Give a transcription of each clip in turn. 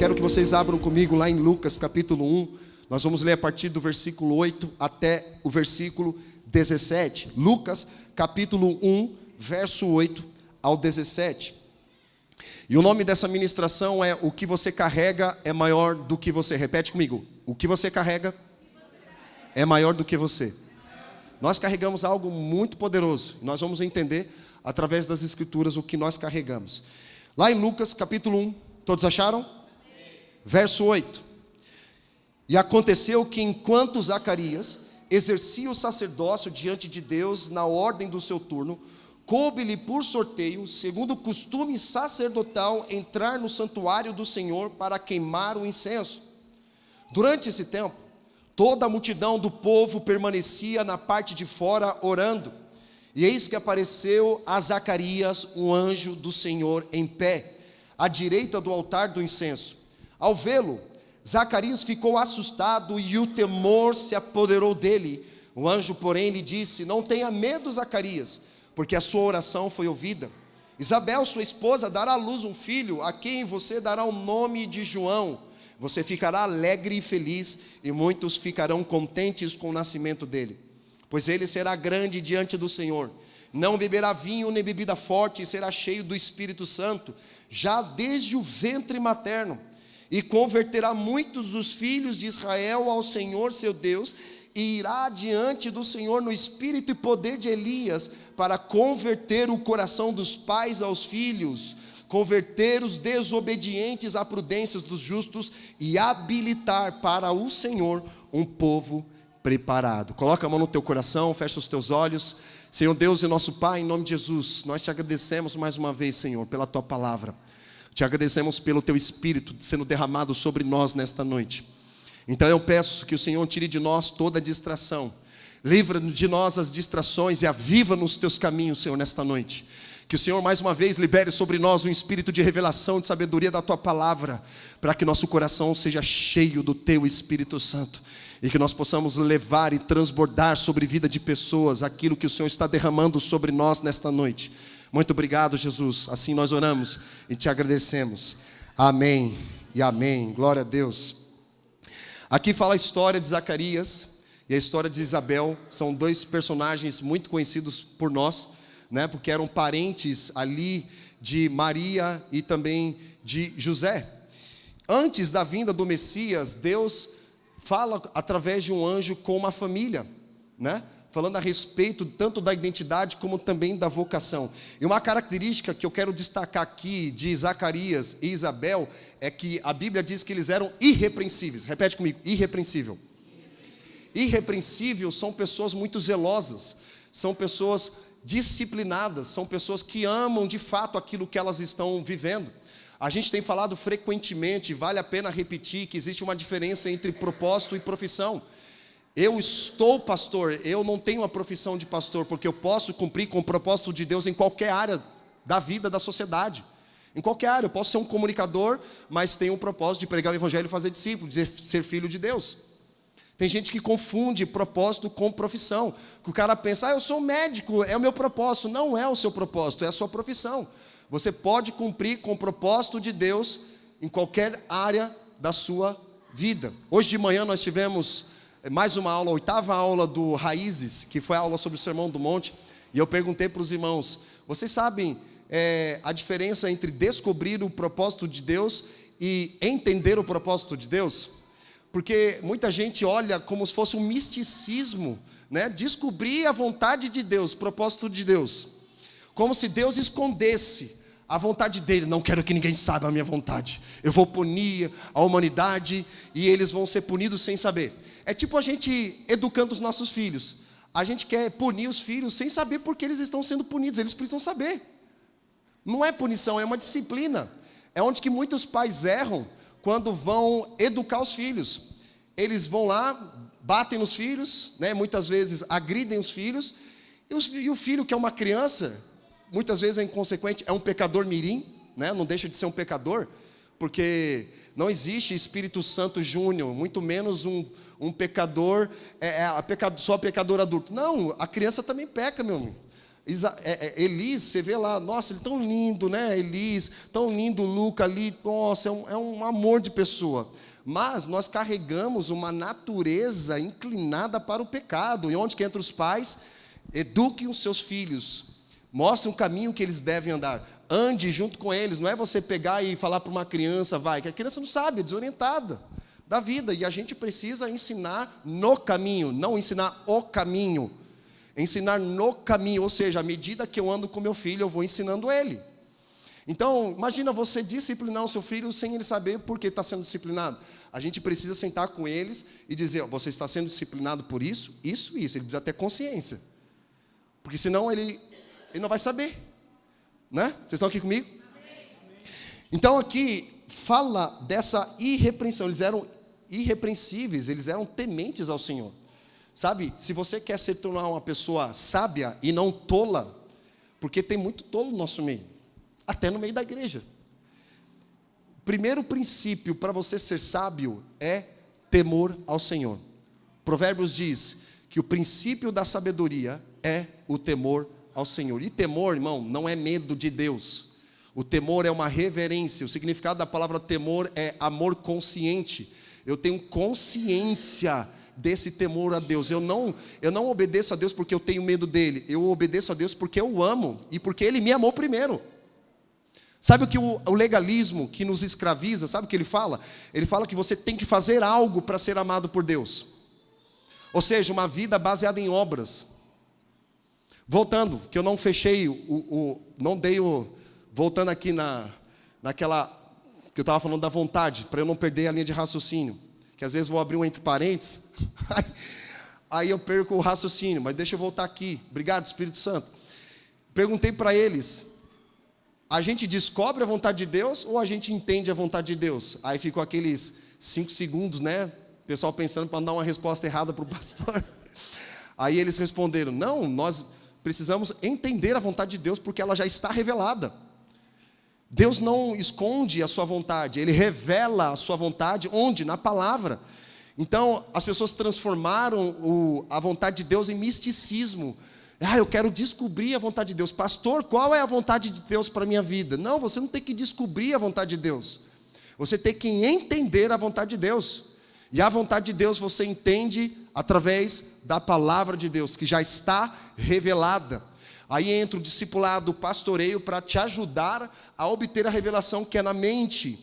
quero que vocês abram comigo lá em Lucas capítulo 1. Nós vamos ler a partir do versículo 8 até o versículo 17. Lucas capítulo 1, verso 8 ao 17. E o nome dessa ministração é: o que você carrega é maior do que você. Repete comigo: o que você carrega é maior do que você. Nós carregamos algo muito poderoso. Nós vamos entender através das escrituras o que nós carregamos. Lá em Lucas capítulo 1, todos acharam? Verso 8. E aconteceu que enquanto Zacarias exercia o sacerdócio diante de Deus na ordem do seu turno, coube-lhe por sorteio, segundo o costume sacerdotal, entrar no santuário do Senhor para queimar o incenso. Durante esse tempo, toda a multidão do povo permanecia na parte de fora orando. E eis que apareceu a Zacarias um anjo do Senhor em pé, à direita do altar do incenso. Ao vê-lo, Zacarias ficou assustado e o temor se apoderou dele. O anjo, porém, lhe disse: não tenha medo, Zacarias, porque a sua oração foi ouvida. Isabel, sua esposa, dará à luz um filho, a quem você dará o nome de João. Você ficará alegre e feliz, e muitos ficarão contentes com o nascimento dele. Pois ele será grande diante do Senhor. Não beberá vinho nem bebida forte, e será cheio do Espírito Santo, já desde o ventre materno. E converterá muitos dos filhos de Israel ao Senhor seu Deus, e irá diante do Senhor no espírito e poder de Elias, para converter o coração dos pais aos filhos, converter os desobedientes à prudência dos justos, e habilitar para o Senhor um povo preparado. Coloca a mão no teu coração, fecha os teus olhos. Senhor Deus e nosso Pai, em nome de Jesus, nós te agradecemos mais uma vez, Senhor, pela tua palavra. Te agradecemos pelo teu Espírito sendo derramado sobre nós nesta noite. Então eu peço que o Senhor tire de nós toda distração. Livra de nós as distrações e aviva nos teus caminhos, Senhor, nesta noite. Que o Senhor mais uma vez libere sobre nós um espírito de revelação, de sabedoria da tua palavra, para que nosso coração seja cheio do teu Espírito Santo. E que nós possamos levar e transbordar sobre a vida de pessoas aquilo que o Senhor está derramando sobre nós nesta noite. Muito obrigado, Jesus. Assim nós oramos e te agradecemos. Amém e amém. Glória a Deus. Aqui fala a história de Zacarias e a história de Isabel. São dois personagens muito conhecidos por nós, né? Porque eram parentes ali de Maria e também de José. Antes da vinda do Messias, Deus fala através de um anjo com uma família, né? Falando a respeito tanto da identidade como também da vocação. E uma característica que eu quero destacar aqui de Zacarias e Isabel é que a Bíblia diz que eles eram irrepreensíveis. Repete comigo: irrepreensível. Irrepreensível são pessoas muito zelosas, são pessoas disciplinadas, são pessoas que amam de fato aquilo que elas estão vivendo. A gente tem falado frequentemente, vale a pena repetir, que existe uma diferença entre propósito e profissão. Eu estou pastor, eu não tenho a profissão de pastor, porque eu posso cumprir com o propósito de Deus em qualquer área da vida da sociedade. Em qualquer área, eu posso ser um comunicador, mas tenho um propósito de pregar o evangelho e fazer discípulos, de ser filho de Deus. Tem gente que confunde propósito com profissão, que o cara pensa: eu sou médico, é o meu propósito. Não é o seu propósito, é a sua profissão. Você pode cumprir com o propósito de Deus em qualquer área da sua vida. Hoje de manhã nós tivemos mais uma aula, a 8ª aula do Raízes, que foi a aula sobre o Sermão do Monte, e eu perguntei para os irmãos: vocês sabem a diferença entre descobrir o propósito de Deus e entender o propósito de Deus? Porque muita gente olha como se fosse um misticismo, né? Descobrir a vontade de Deus, o propósito de Deus, como se Deus escondesse a vontade dele. Não quero que ninguém saiba a minha vontade, eu vou punir a humanidade e eles vão ser punidos sem saber. É tipo a gente educando os nossos filhos. A gente quer punir os filhos sem saber por que eles estão sendo punidos. Eles precisam saber. Não é punição, é uma disciplina. É onde que muitos pais erram quando vão educar os filhos. Eles vão lá, batem nos filhos, né? Muitas vezes agridem os filhos. E o filho, que é uma criança, muitas vezes é inconsequente, é um pecador mirim, né? Não deixa de ser um pecador, porque não existe Espírito Santo Júnior, muito menos um pecador, só pecador adulto. Não, a criança também peca, meu amigo. Elis, você vê lá, nossa, ele é tão lindo, né? Elis, tão lindo, Luca ali, nossa, é um amor de pessoa. Mas nós carregamos uma natureza inclinada para o pecado. E onde que entra os pais? Eduquem os seus filhos, mostrem o caminho que eles devem andar. Ande junto com eles, não é você pegar e falar para uma criança, que a criança não sabe, é desorientada da vida. E a gente precisa ensinar no caminho, não ensinar o caminho. Ensinar no caminho, ou seja, à medida que eu ando com meu filho, eu vou ensinando ele. Então, imagina você disciplinar o seu filho sem ele saber por que está sendo disciplinado. A gente precisa sentar com eles e dizer, você está sendo disciplinado por isso, isso, isso. Ele precisa ter consciência. Porque senão ele não vai saber. Né? Vocês estão aqui comigo? Então aqui fala dessa irrepreensão. Eles eram irrepreensíveis, eles eram tementes ao Senhor. Sabe, se você quer se tornar uma pessoa sábia e não tola, porque tem muito tolo no nosso meio, até no meio da igreja. Primeiro princípio para você ser sábio é temor ao Senhor. Provérbios diz que o princípio da sabedoria é o temor ao Senhor. E temor, irmão, não é medo de Deus. O temor é uma reverência. O significado da palavra temor é amor consciente. Eu tenho consciência desse temor a Deus. Eu não obedeço a Deus porque eu tenho medo dele. Eu obedeço a Deus porque eu amo e porque ele me amou primeiro. Sabe o que o legalismo que nos escraviza, sabe o que ele fala? Ele fala que você tem que fazer algo para ser amado por Deus. Ou seja, uma vida baseada em obras. Voltando, que eu não fechei voltando aqui naquela que eu estava falando da vontade, para eu não perder a linha de raciocínio. Que às vezes vou abrir um entre parênteses, aí eu perco o raciocínio, mas deixa eu voltar aqui. Obrigado, Espírito Santo. Perguntei para eles, a gente descobre a vontade de Deus ou a gente entende a vontade de Deus? Aí ficou aqueles 5 segundos, né? O pessoal pensando para não dar uma resposta errada para o pastor. Aí eles responderam, não, nós precisamos entender a vontade de Deus porque ela já está revelada. Deus não esconde a sua vontade, Ele revela a sua vontade, onde? Na palavra. Então, as pessoas transformaram a vontade de Deus em misticismo. Eu quero descobrir a vontade de Deus. Pastor, qual é a vontade de Deus para a minha vida? Não, você não tem que descobrir a vontade de Deus. Você tem que entender a vontade de Deus. E a vontade de Deus você entende através da palavra de Deus, que já está revelada. Aí entra o discipulado, o pastoreio, para te ajudar a obter a revelação que é na mente.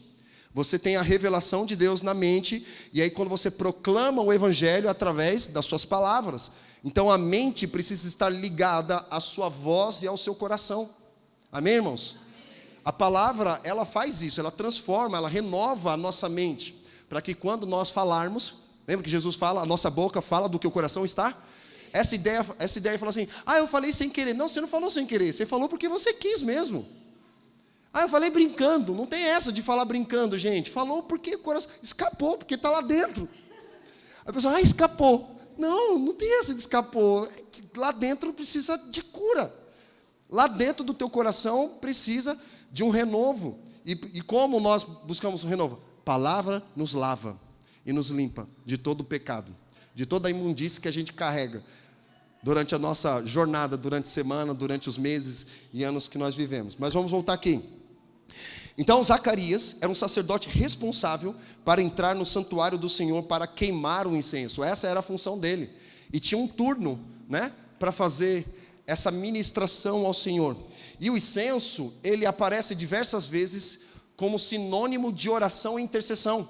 Você tem a revelação de Deus na mente, e aí quando você proclama o evangelho através das suas palavras. Então a mente precisa estar ligada à sua voz e ao seu coração. Amém, irmãos? Amém. A palavra, ela faz isso, ela transforma, ela renova a nossa mente, para que quando nós falarmos, lembra que Jesus fala, a nossa boca fala do que o coração está? Essa ideia fala assim, eu falei sem querer. Não, você não falou sem querer, você falou porque você quis mesmo. Eu falei brincando. Não tem essa de falar brincando, gente. Falou porque o coração escapou, porque está lá dentro. A pessoa, escapou. Não tem essa de escapou. Lá dentro precisa de cura. Lá dentro do teu coração precisa de um renovo. E como nós buscamos um renovo? Palavra nos lava e nos limpa de todo o pecado, de toda a imundície que a gente carrega durante a nossa jornada, durante a semana, durante os meses e anos que nós vivemos. Mas vamos voltar aqui. Então Zacarias era um sacerdote responsável para entrar no santuário do Senhor para queimar o incenso. Essa era a função dele. E tinha um turno, né, para fazer essa ministração ao Senhor. E o incenso, ele aparece diversas vezes como sinônimo de oração e intercessão.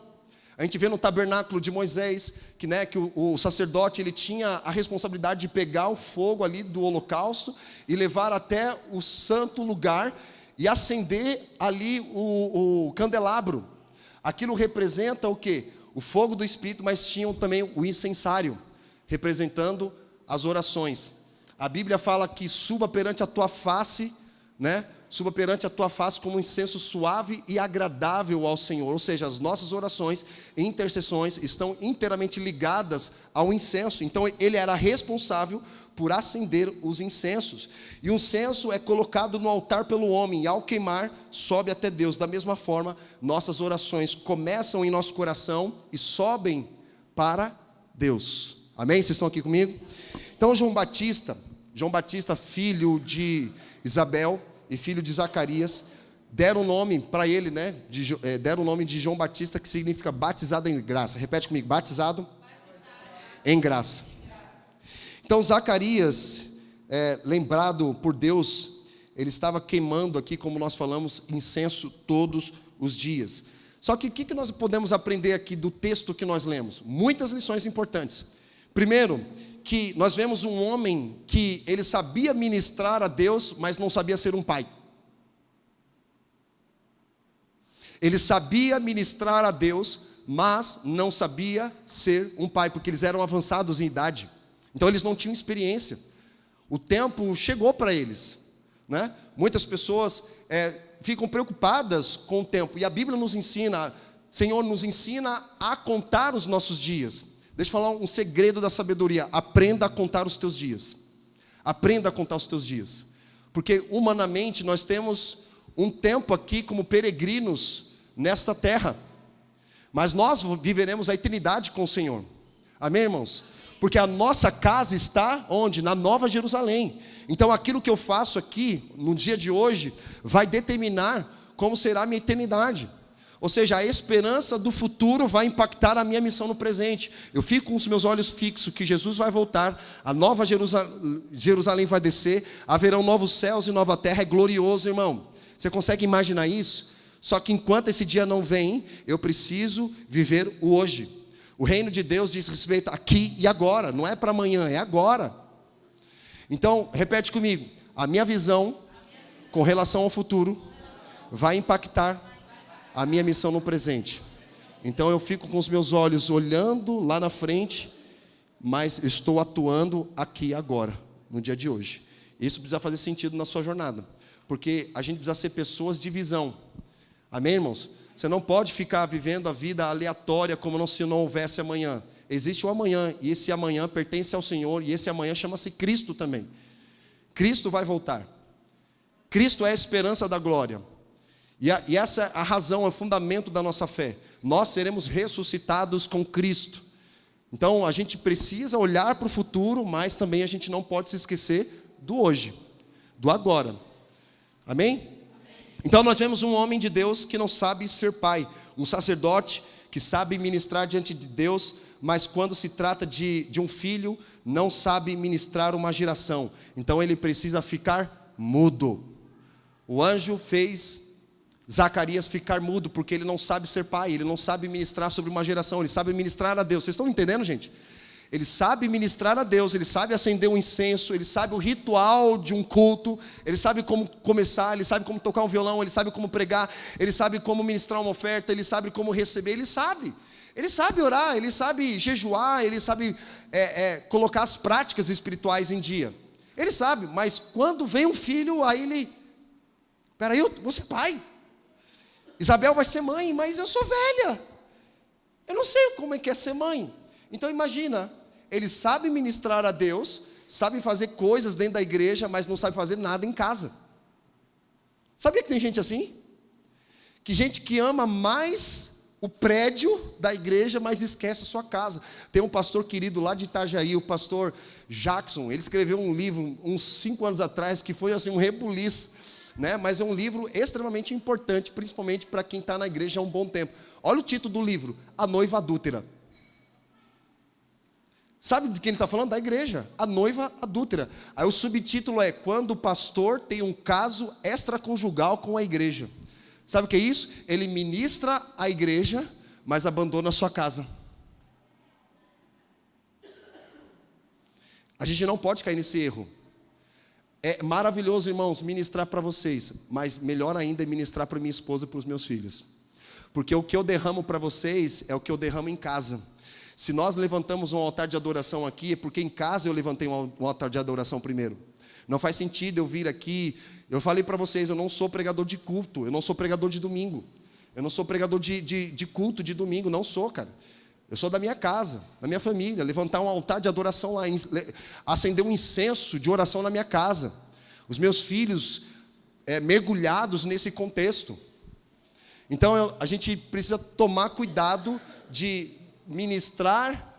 A gente vê no tabernáculo de Moisés, que o sacerdote ele tinha a responsabilidade de pegar o fogo ali do holocausto e levar até o santo lugar e acender ali o candelabro. Aquilo representa o quê? O fogo do Espírito, mas tinham também o incensário, representando as orações. A Bíblia fala que suba perante a tua face, suba perante a tua face como um incenso suave e agradável ao Senhor. Ou seja, as nossas orações e intercessões estão inteiramente ligadas ao incenso. Então ele era responsável por acender os incensos. E o incenso é colocado no altar pelo homem, e ao queimar, sobe até Deus. Da mesma forma, nossas orações começam em nosso coração e sobem para Deus. Amém? Vocês estão aqui comigo? Então João Batista, João Batista, filho de Isabel e filho de Zacarias, deram o nome para ele, né? Deram o nome de João Batista, que significa batizado em graça. Repete comigo, batizado em graça. Então Zacarias, lembrado por Deus, ele estava queimando aqui, como nós falamos, incenso todos os dias. Só que o que nós podemos aprender aqui do texto que nós lemos? Muitas lições importantes. Primeiro, que nós vemos um homem que ele sabia ministrar a Deus, mas não sabia ser um pai. Ele sabia ministrar a Deus, mas não sabia ser um pai, porque eles eram avançados em idade. Então eles não tinham experiência. O tempo chegou para eles, né? Muitas pessoas ficam preocupadas com o tempo. E a Bíblia nos ensina, Senhor nos ensina a contar os nossos dias. Deixa eu falar um segredo da sabedoria. Aprenda a contar os teus dias. Aprenda a contar os teus dias. Porque humanamente nós temos um tempo aqui como peregrinos nesta terra. Mas nós viveremos a eternidade com o Senhor. Amém, irmãos? Porque a nossa casa está onde? Na Nova Jerusalém. Então aquilo que eu faço aqui, no dia de hoje, vai determinar como será a minha eternidade. Ou seja, a esperança do futuro vai impactar a minha missão no presente. Eu fico com os meus olhos fixos que Jesus vai voltar, a Nova Jerusalém vai descer, haverão novos céus e nova terra, é glorioso, irmão. Você consegue imaginar isso? Só que enquanto esse dia não vem, eu preciso viver o hoje. O reino de Deus diz respeito aqui e agora, não é para amanhã, é agora. Então, repete comigo, a minha visão com relação ao futuro vai impactar a minha missão no presente. Então eu fico com os meus olhos olhando lá na frente, mas estou atuando aqui agora, no dia de hoje. Isso precisa fazer sentido na sua jornada, porque a gente precisa ser pessoas de visão. Amém, irmãos? Você não pode ficar vivendo a vida aleatória como se não houvesse amanhã. Existe o amanhã, e esse amanhã pertence ao Senhor, e esse amanhã chama-se Cristo também. Cristo vai voltar. Cristo é a esperança da glória. E essa é a razão, é o fundamento da nossa fé. Nós seremos ressuscitados com Cristo. Então a gente precisa olhar para o futuro, mas também a gente não pode se esquecer do hoje, do agora. Amém? Então nós vemos um homem de Deus que não sabe ser pai, um sacerdote que sabe ministrar diante de Deus, mas quando se trata de um filho, não sabe ministrar uma geração. Então ele precisa ficar mudo. O anjo fez Zacarias ficar mudo, porque ele não sabe ser pai, ele não sabe ministrar sobre uma geração, ele sabe ministrar a Deus. Vocês estão entendendo, gente? Ele sabe ministrar a Deus, ele sabe acender um incenso, ele sabe o ritual de um culto, ele sabe como começar, ele sabe como tocar um violão, ele sabe como pregar, ele sabe como ministrar uma oferta, ele sabe como receber, ele sabe orar, ele sabe jejuar, ele sabe colocar as práticas espirituais em dia. Ele sabe, mas quando vem um filho, aí ele, peraí, eu vou ser pai. Isabel vai ser mãe, mas eu sou velha. Eu não sei como é que é ser mãe. Então imagina, ele sabe ministrar a Deus, sabe fazer coisas dentro da igreja, mas não sabe fazer nada em casa. Sabia que tem gente assim? Que gente que ama mais o prédio da igreja, mas esquece a sua casa. Tem um pastor querido lá de Itajaí, o pastor Jackson. Ele escreveu um livro uns 5 anos atrás, que foi assim um rebuliço, né? Mas é um livro extremamente importante, principalmente para quem está na igreja há um bom tempo. Olha o título do livro, A Noiva Adúltera. Sabe de quem ele está falando? Da igreja, a noiva adúltera. Aí o subtítulo é, quando o pastor tem um caso extraconjugal com a igreja. Sabe o que é isso? Ele ministra a igreja, mas abandona a sua casa. A gente não pode cair nesse erro. É maravilhoso, irmãos, ministrar para vocês, mas melhor ainda é ministrar para minha esposa e para os meus filhos. Porque o que eu derramo para vocês é o que eu derramo em casa. Se nós levantamos um altar de adoração aqui, é porque em casa eu levantei um altar de adoração primeiro. Não faz sentido eu vir aqui. Eu falei para vocês, eu não sou pregador de culto, eu não sou pregador de domingo. Eu não sou pregador de culto de domingo, não sou, cara. Eu sou da minha casa, da minha família. Levantar um altar de adoração lá, acender um incenso de oração na minha casa. Os meus filhos mergulhados nesse contexto. Então a gente precisa tomar cuidado de ministrar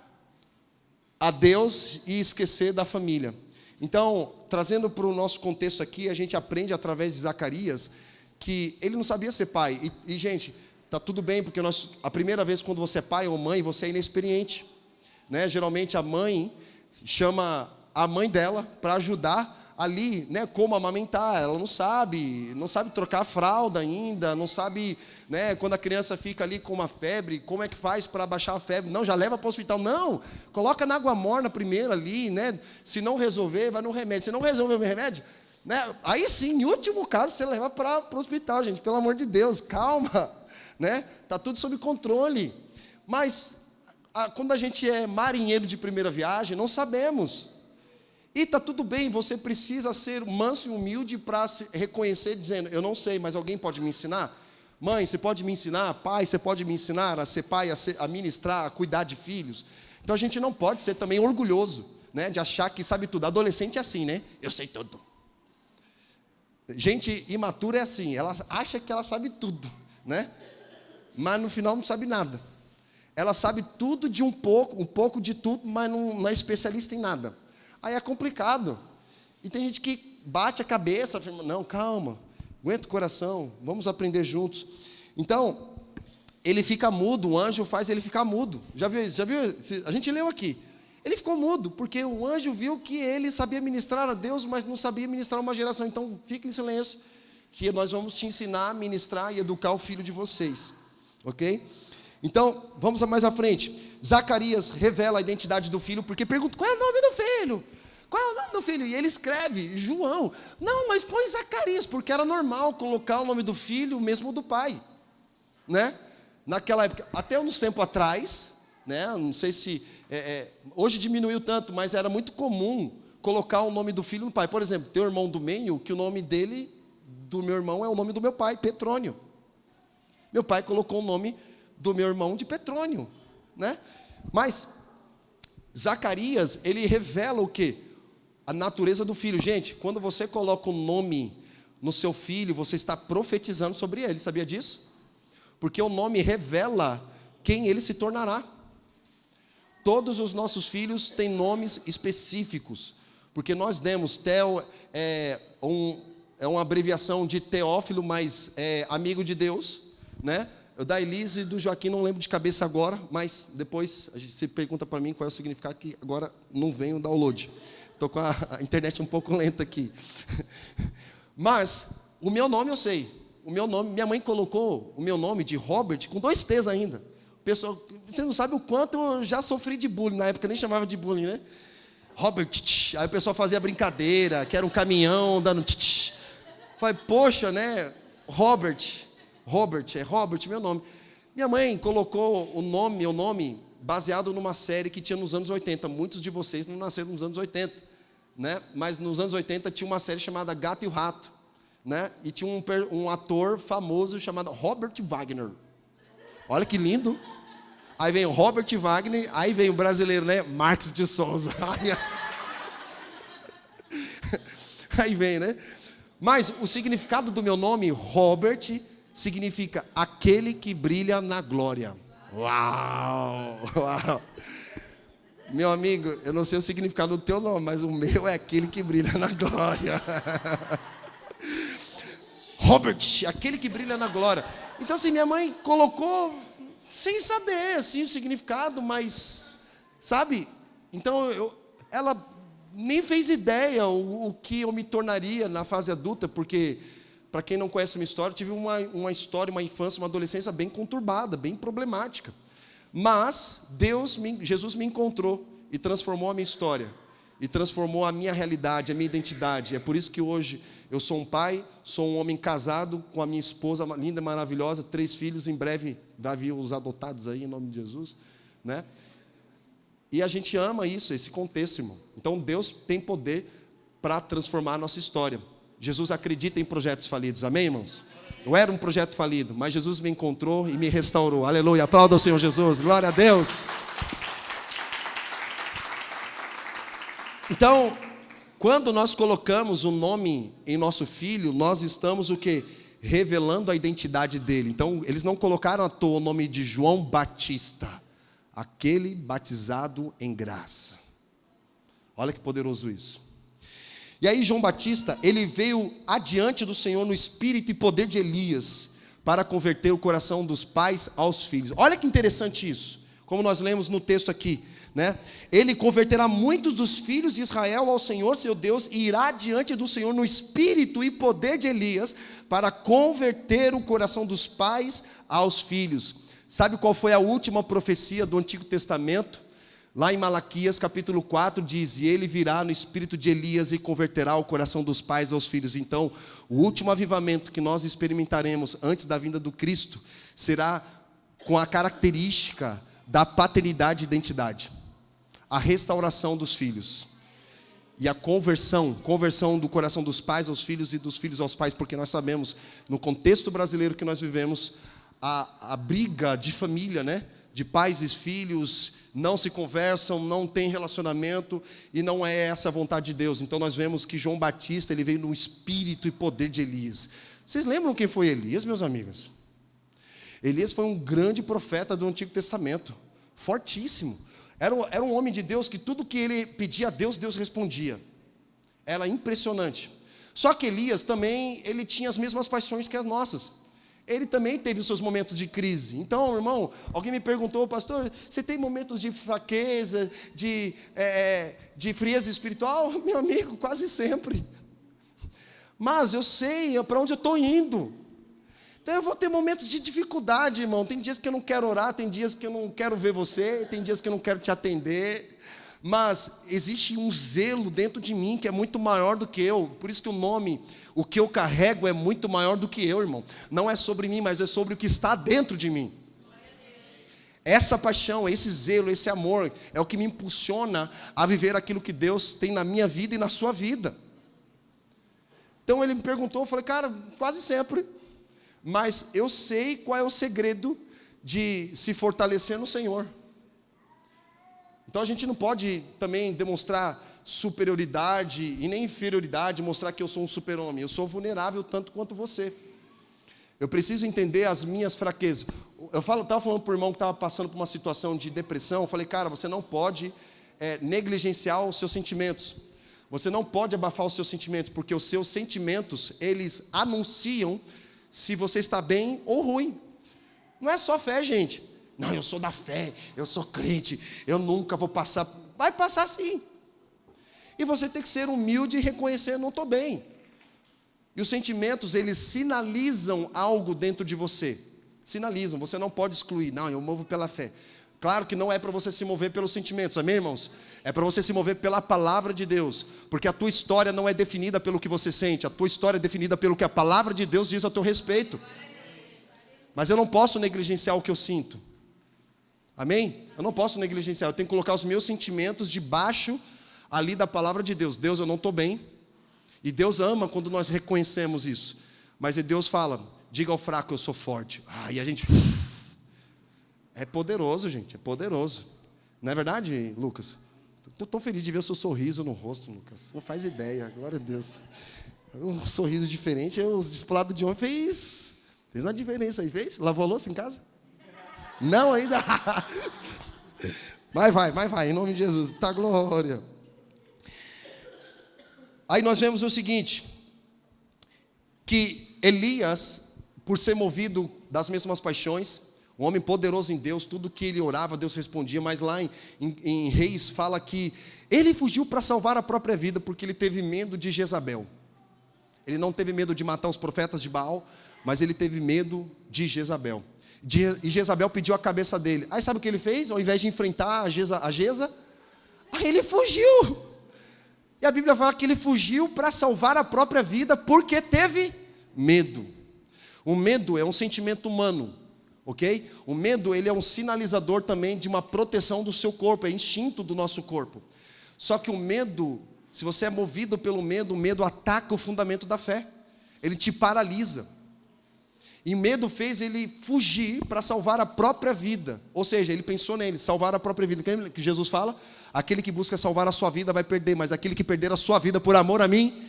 a Deus e esquecer da família. Então, trazendo para o nosso contexto aqui, a gente aprende através de Zacarias que ele não sabia ser pai. E gente, tá tudo bem, porque a primeira vez quando você é pai ou mãe, você é inexperiente, né? Geralmente a mãe chama a mãe dela para ajudar ali, né, como amamentar. Ela não sabe trocar a fralda ainda, não sabe, né, quando a criança fica ali com uma febre, como é que faz para baixar a febre? Não, já leva para o hospital. Não, coloca na água morna primeiro ali, né? Se não resolver, vai no remédio. Se não resolver o remédio, né, aí sim, em último caso, você leva para o hospital, gente. Pelo amor de Deus, calma, né? Tá tudo sob controle. Mas quando a gente é marinheiro de primeira viagem, não sabemos. E está tudo bem, você precisa ser manso e humilde para se reconhecer, dizendo, eu não sei, mas alguém pode me ensinar? Mãe, você pode me ensinar? Pai, você pode me ensinar a ser pai, a ministrar, a cuidar de filhos? Então a gente não pode ser também orgulhoso, né, de achar que sabe tudo. Adolescente é assim, né? Eu sei tudo. Gente imatura é assim, ela acha que ela sabe tudo, né? Mas no final não sabe nada. Ela sabe tudo de um pouco de tudo, mas não é especialista em nada. Aí é complicado. E tem gente que bate a cabeça, afirma, não, calma, aguenta o coração, vamos aprender juntos. Então, ele fica mudo, o anjo faz ele ficar mudo. Já viu isso? Já viu? A gente leu aqui. Ele ficou mudo, porque o anjo viu que ele sabia ministrar a Deus, mas não sabia ministrar uma geração. Então, fica em silêncio, que nós vamos te ensinar a ministrar e educar o filho de vocês. Ok? Então, vamos mais à frente. Zacarias revela a identidade do filho, porque pergunta, qual é o nome do filho? Qual é o nome do filho? E ele escreve, João. Não, mas põe Zacarias, porque era normal colocar o nome do filho mesmo do pai, né? Naquela época, até uns tempos atrás, né? Não sei se hoje diminuiu tanto, mas era muito comum colocar o nome do filho no pai. Por exemplo, teu irmão do meio, que o nome dele, do meu irmão, é o nome do meu pai, Petrônio. Meu pai colocou o nome do meu irmão de Petrônio, né? Mas Zacarias, ele revela o quê? A natureza do filho. Gente, quando você coloca o nome no seu filho, você está profetizando sobre ele, sabia disso? Porque o nome revela quem ele se tornará. Todos os nossos filhos têm nomes específicos, porque nós demos, Theo é uma abreviação de Teófilo, mas é amigo de Deus, né? Eu da Elise e do Joaquim não lembro de cabeça agora, mas depois se pergunta para mim qual é o significado, que agora não vem o download. Estou com a internet um pouco lenta aqui. Mas o meu nome eu sei. O meu nome, minha mãe colocou o meu nome de Robert com 2 T's ainda. Pessoal, você não sabe o quanto eu já sofri de bullying. Na época nem chamava de bullying, né? Robert, aí o pessoal fazia brincadeira, que era um caminhão dando Falei, poxa, né? Robert, meu nome. Minha mãe colocou meu nome, baseado numa série que tinha nos anos 80. Muitos de vocês não nasceram nos anos 80, né? Mas nos anos 80 tinha uma série chamada Gato e o Rato, né? E tinha um ator famoso chamado Robert Wagner. Olha que lindo. Aí vem o Robert Wagner, aí vem o brasileiro, né? Marques de Souza. Aí vem, né? Mas o significado do meu nome, Robert, significa aquele que brilha na glória. Uau! Meu amigo, eu não sei o significado do teu nome, mas o meu é aquele que brilha na glória. Robert, aquele que brilha na glória. Então, assim, minha mãe colocou sem saber, assim, o significado, mas, sabe? Então, ela nem fez ideia o que eu me tornaria na fase adulta, porque, para quem não conhece a minha história, eu tive uma história, uma infância, uma adolescência bem conturbada, bem problemática. Mas Jesus me encontrou e transformou a minha história, e transformou a minha realidade, a minha identidade. É por isso que hoje eu sou um pai, sou um homem casado com a minha esposa linda, maravilhosa, 3 filhos, em breve vai vir os adotados aí, em nome de Jesus, né? E a gente ama isso, esse contexto, irmão. Então Deus tem poder para transformar a nossa história. Jesus acredita em projetos falidos, amém, irmãos? Eu era um projeto falido, mas Jesus me encontrou e me restaurou. Aleluia, aplauda ao Senhor Jesus, glória a Deus. Então, quando nós colocamos o nome em nosso filho, nós estamos o quê? Revelando a identidade dele. Então, eles não colocaram à toa o nome de João Batista, aquele batizado em graça. Olha que poderoso isso. E aí João Batista, ele veio adiante do Senhor no espírito e poder de Elias, para converter o coração dos pais aos filhos. Olha que interessante isso, como nós lemos no texto aqui, né? Ele converterá muitos dos filhos de Israel ao Senhor seu Deus, e irá diante do Senhor no espírito e poder de Elias, para converter o coração dos pais aos filhos. Sabe qual foi a última profecia do Antigo Testamento? Lá em Malaquias capítulo 4 diz: e ele virá no espírito de Elias e converterá o coração dos pais aos filhos. Então, o último avivamento que nós experimentaremos antes da vinda do Cristo será com a característica da paternidade e identidade, a restauração dos filhos e a conversão do coração dos pais aos filhos e dos filhos aos pais, porque nós sabemos, no contexto brasileiro que nós vivemos, a briga de família, né? De pais e filhos não se conversam, não tem relacionamento, e não é essa a vontade de Deus. Então nós vemos que João Batista, ele veio no espírito e poder de Elias. Vocês lembram quem foi Elias, meus amigos? Elias foi um grande profeta do Antigo Testamento, fortíssimo. Era um homem de Deus que tudo que ele pedia a Deus, Deus respondia. Era impressionante. Só que Elias também, ele tinha as mesmas paixões que as nossas. Ele também teve os seus momentos de crise. Então, irmão, alguém me perguntou: pastor, você tem momentos de fraqueza, de frieza espiritual? Meu amigo, quase sempre. Mas eu sei para onde eu estou indo. Então eu vou ter momentos de dificuldade, irmão. Tem dias que eu não quero orar, tem dias que eu não quero ver você, tem dias que eu não quero te atender. Mas existe um zelo dentro de mim que é muito maior do que eu. Por isso que o que eu carrego é muito maior do que eu, irmão. Não é sobre mim, mas é sobre o que está dentro de mim. Essa paixão, esse zelo, esse amor é o que me impulsiona a viver aquilo que Deus tem na minha vida e na sua vida. Então ele me perguntou, eu falei: cara, quase sempre. Mas eu sei qual é o segredo de se fortalecer no Senhor. Então a gente não pode também demonstrar superioridade e nem inferioridade, mostrar que eu sou um super-homem. Eu sou vulnerável tanto quanto você. Eu preciso entender as minhas fraquezas. Eu estava falando para o irmão que estava passando por uma situação de depressão. Eu falei: cara, você não pode negligenciar os seus sentimentos. Você não pode abafar os seus sentimentos, porque os seus sentimentos, eles anunciam se você está bem ou ruim. Não é só fé, gente. Não, eu sou da fé, eu sou crente, eu nunca vou passar. Vai passar sim. E você tem que ser humilde e reconhecer: não estou bem. E os sentimentos, eles sinalizam algo dentro de você. Sinalizam, você não pode excluir. Não, eu movo pela fé. Claro que não é para você se mover pelos sentimentos, amém, irmãos? É para você se mover pela palavra de Deus. Porque a tua história não é definida pelo que você sente. A tua história é definida pelo que a palavra de Deus diz a teu respeito. Mas eu não posso negligenciar o que eu sinto. Amém? Eu não posso negligenciar. Eu tenho que colocar os meus sentimentos debaixo ali da palavra de Deus. Deus, eu não estou bem. E Deus ama quando nós reconhecemos isso. Mas Deus fala: diga ao fraco, eu sou forte. E a gente... É poderoso, gente, é poderoso. Não é verdade, Lucas? Estou tão feliz de ver o seu sorriso no rosto, Lucas. Não faz ideia, glória a Deus. Um sorriso diferente, o discipulado de ontem fez uma diferença aí, fez? Lavou a louça em casa? Não ainda. Mas vai, em nome de Jesus. Tá, glória. Aí nós vemos o seguinte, que Elias, por ser movido das mesmas paixões, um homem poderoso em Deus, tudo que ele orava, Deus respondia. Mas lá em Reis fala que ele fugiu para salvar a própria vida, porque ele teve medo de Jezabel. Ele não teve medo de matar os profetas de Baal, mas ele teve medo de Jezabel. E Jezabel pediu a cabeça dele. Aí sabe o que ele fez? Ao invés de enfrentar a Jeza, aí ele fugiu. E a Bíblia fala que ele fugiu para salvar a própria vida, porque teve medo. O medo é um sentimento humano, ok? O medo, ele é um sinalizador também de uma proteção do seu corpo, é instinto do nosso corpo. Só que o medo, se você é movido pelo medo, o medo ataca o fundamento da fé. Ele te paralisa. E medo fez ele fugir para salvar a própria vida. Ou seja, ele pensou nele, salvar a própria vida. O que Jesus fala? Aquele que busca salvar a sua vida vai perder, mas aquele que perder a sua vida por amor a mim,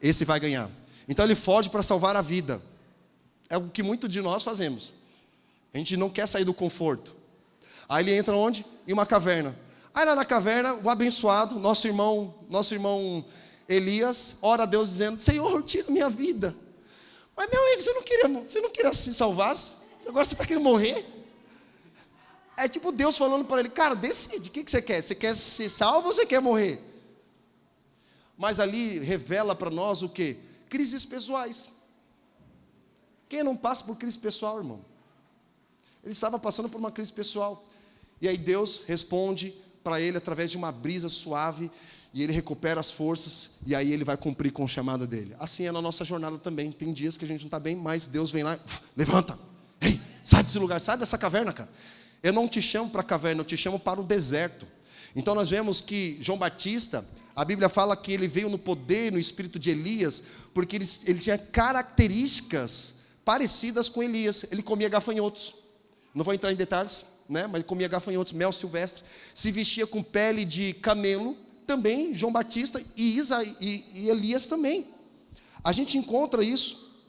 esse vai ganhar. Então ele foge para salvar a vida. É o que muitos de nós fazemos. A gente não quer sair do conforto. Aí ele entra onde? Em uma caverna. Aí lá na caverna, o abençoado, nosso irmão Elias ora a Deus dizendo: Senhor, tira minha vida. Mas meu amigo, você não queria se salvar? Agora você está querendo morrer? É tipo Deus falando para ele: cara, decide, o que você quer? Você quer ser salvo ou você quer morrer? Mas ali revela para nós o quê? Crises pessoais. Quem não passa por crise pessoal, irmão? Ele estava passando por uma crise pessoal. E aí Deus responde para ele através de uma brisa suave, e ele recupera as forças, e aí ele vai cumprir com o chamado dele. Assim é na nossa jornada também. Tem dias que a gente não está bem, mas Deus vem lá, levanta, ei, sai desse lugar, sai dessa caverna, cara. Eu não te chamo para a caverna, eu te chamo para o deserto. Então nós vemos que João Batista, a Bíblia fala que ele veio no poder, no espírito de Elias, porque ele tinha características parecidas com Elias. Ele comia gafanhotos, não vou entrar em detalhes, né? Mas ele comia gafanhotos, mel silvestre, se vestia com pele de camelo. Também João Batista e Elias também. A gente encontra isso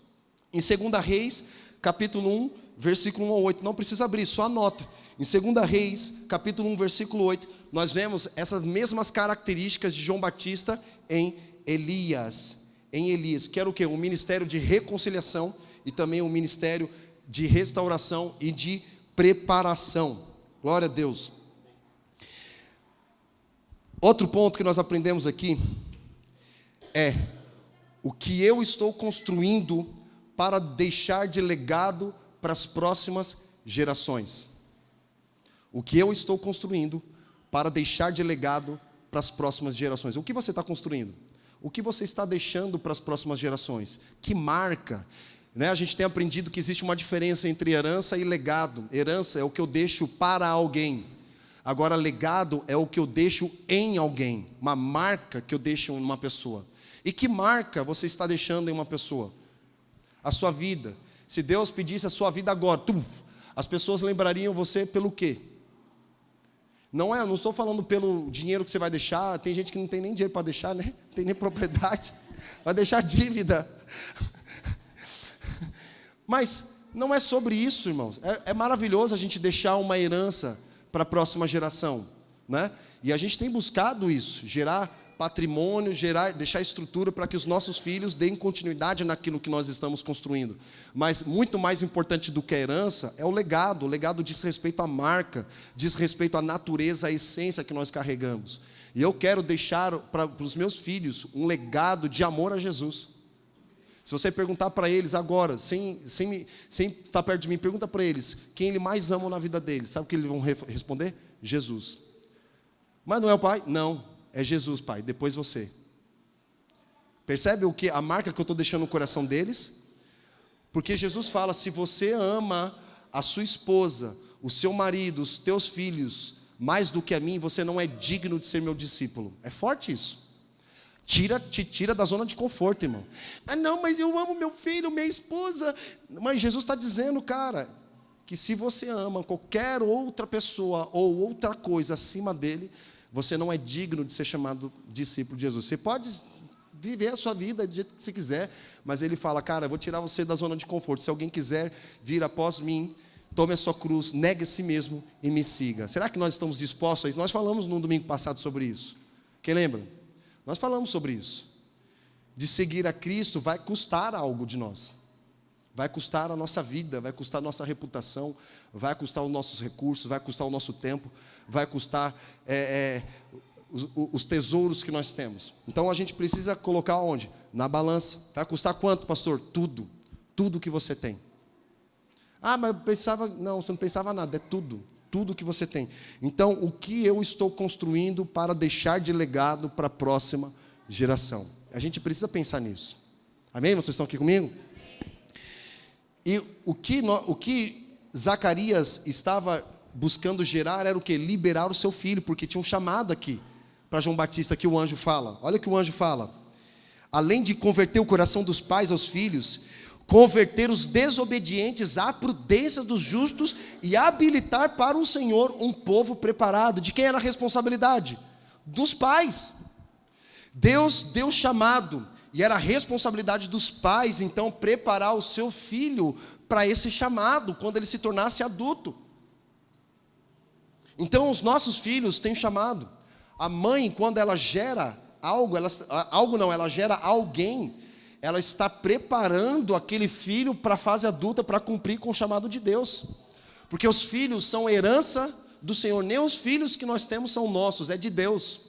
em 2 Reis, capítulo 1, versículo 1 a 8. Não precisa abrir, só anota. Em 2 Reis, capítulo 1, versículo 8, nós vemos essas mesmas características de João Batista em Elias. Em Elias, que era o quê? Um ministério de reconciliação e também um ministério de restauração e de preparação. Glória a Deus. Outro ponto que nós aprendemos aqui é o que eu estou construindo para deixar de legado para as próximas gerações. O que eu estou construindo para deixar de legado para as próximas gerações. O que você está construindo? O que você está deixando para as próximas gerações? Que marca? Né? A gente tem aprendido que existe uma diferença entre herança e legado. Herança é o que eu deixo para alguém. Agora, legado é o que eu deixo em alguém, uma marca que eu deixo em uma pessoa. E que marca você está deixando em uma pessoa? A sua vida. Se Deus pedisse a sua vida agora, as pessoas lembrariam você pelo quê? Não estou falando pelo dinheiro que você vai deixar. Tem gente que não tem nem dinheiro para deixar, né? Não tem nem propriedade, vai deixar dívida. Mas não é sobre isso, irmãos. É maravilhoso a gente deixar uma herança para a próxima geração, né? E a gente tem buscado isso, gerar patrimônio, deixar estrutura para que os nossos filhos deem continuidade naquilo que nós estamos construindo. Mas muito mais importante do que a herança é o legado. O legado diz respeito à marca, diz respeito à natureza, à essência que nós carregamos. E eu quero deixar para os meus filhos um legado de amor a Jesus. Se você perguntar para eles agora, sem estar perto de mim, pergunta para eles quem ele mais ama na vida deles. Sabe o que eles vão responder? Jesus. Mas não é o pai? Não, é Jesus, pai, depois você. Percebe o que a marca que eu estou deixando no coração deles? Porque Jesus fala: se você ama a sua esposa, o seu marido, os teus filhos, mais do que a mim, você não é digno de ser meu discípulo. É forte isso. Te tira da zona de conforto, irmão. Ah, não, mas eu amo meu filho, minha esposa. Mas Jesus está dizendo, cara, que se você ama qualquer outra pessoa ou outra coisa acima dele, você não é digno de ser chamado discípulo de Jesus. Você pode viver a sua vida do jeito que você quiser, mas ele fala: cara, eu vou tirar você da zona de conforto. Se alguém quiser vir após mim, tome a sua cruz, negue a si mesmo e me siga. Será que nós estamos dispostos a isso? Nós falamos no domingo passado sobre isso. Quem lembra? Nós falamos sobre isso. De seguir a Cristo vai custar algo de nós. Vai custar a nossa vida, vai custar a nossa reputação, vai custar os nossos recursos, vai custar o nosso tempo, vai custar os tesouros que nós temos. Então a gente precisa colocar onde? Na balança. Vai custar quanto, pastor? Tudo. Tudo que você tem. Ah, mas eu pensava... Não, você não pensava nada, é tudo. Tudo que você tem. Então, o que eu estou construindo para deixar de legado para a próxima geração? A gente precisa pensar nisso. Amém? Vocês estão aqui comigo? E o que Zacarias estava buscando gerar era o quê? Liberar o seu filho, porque tinha um chamado aqui para João Batista que o anjo fala. Olha o que o anjo fala. Além de converter o coração dos pais aos filhos, converter os desobedientes à prudência dos justos e habilitar para o Senhor um povo preparado. De quem era a responsabilidade? Dos pais. Deus deu chamado, e era a responsabilidade dos pais, então, preparar o seu filho para esse chamado, quando ele se tornasse adulto. Então, os nossos filhos têm chamado. A mãe, quando ela gera, algo, ela gera alguém, ela está preparando aquele filho para a fase adulta, para cumprir com o chamado de Deus. Porque os filhos são herança do Senhor, nem os filhos que nós temos são nossos, é de Deus.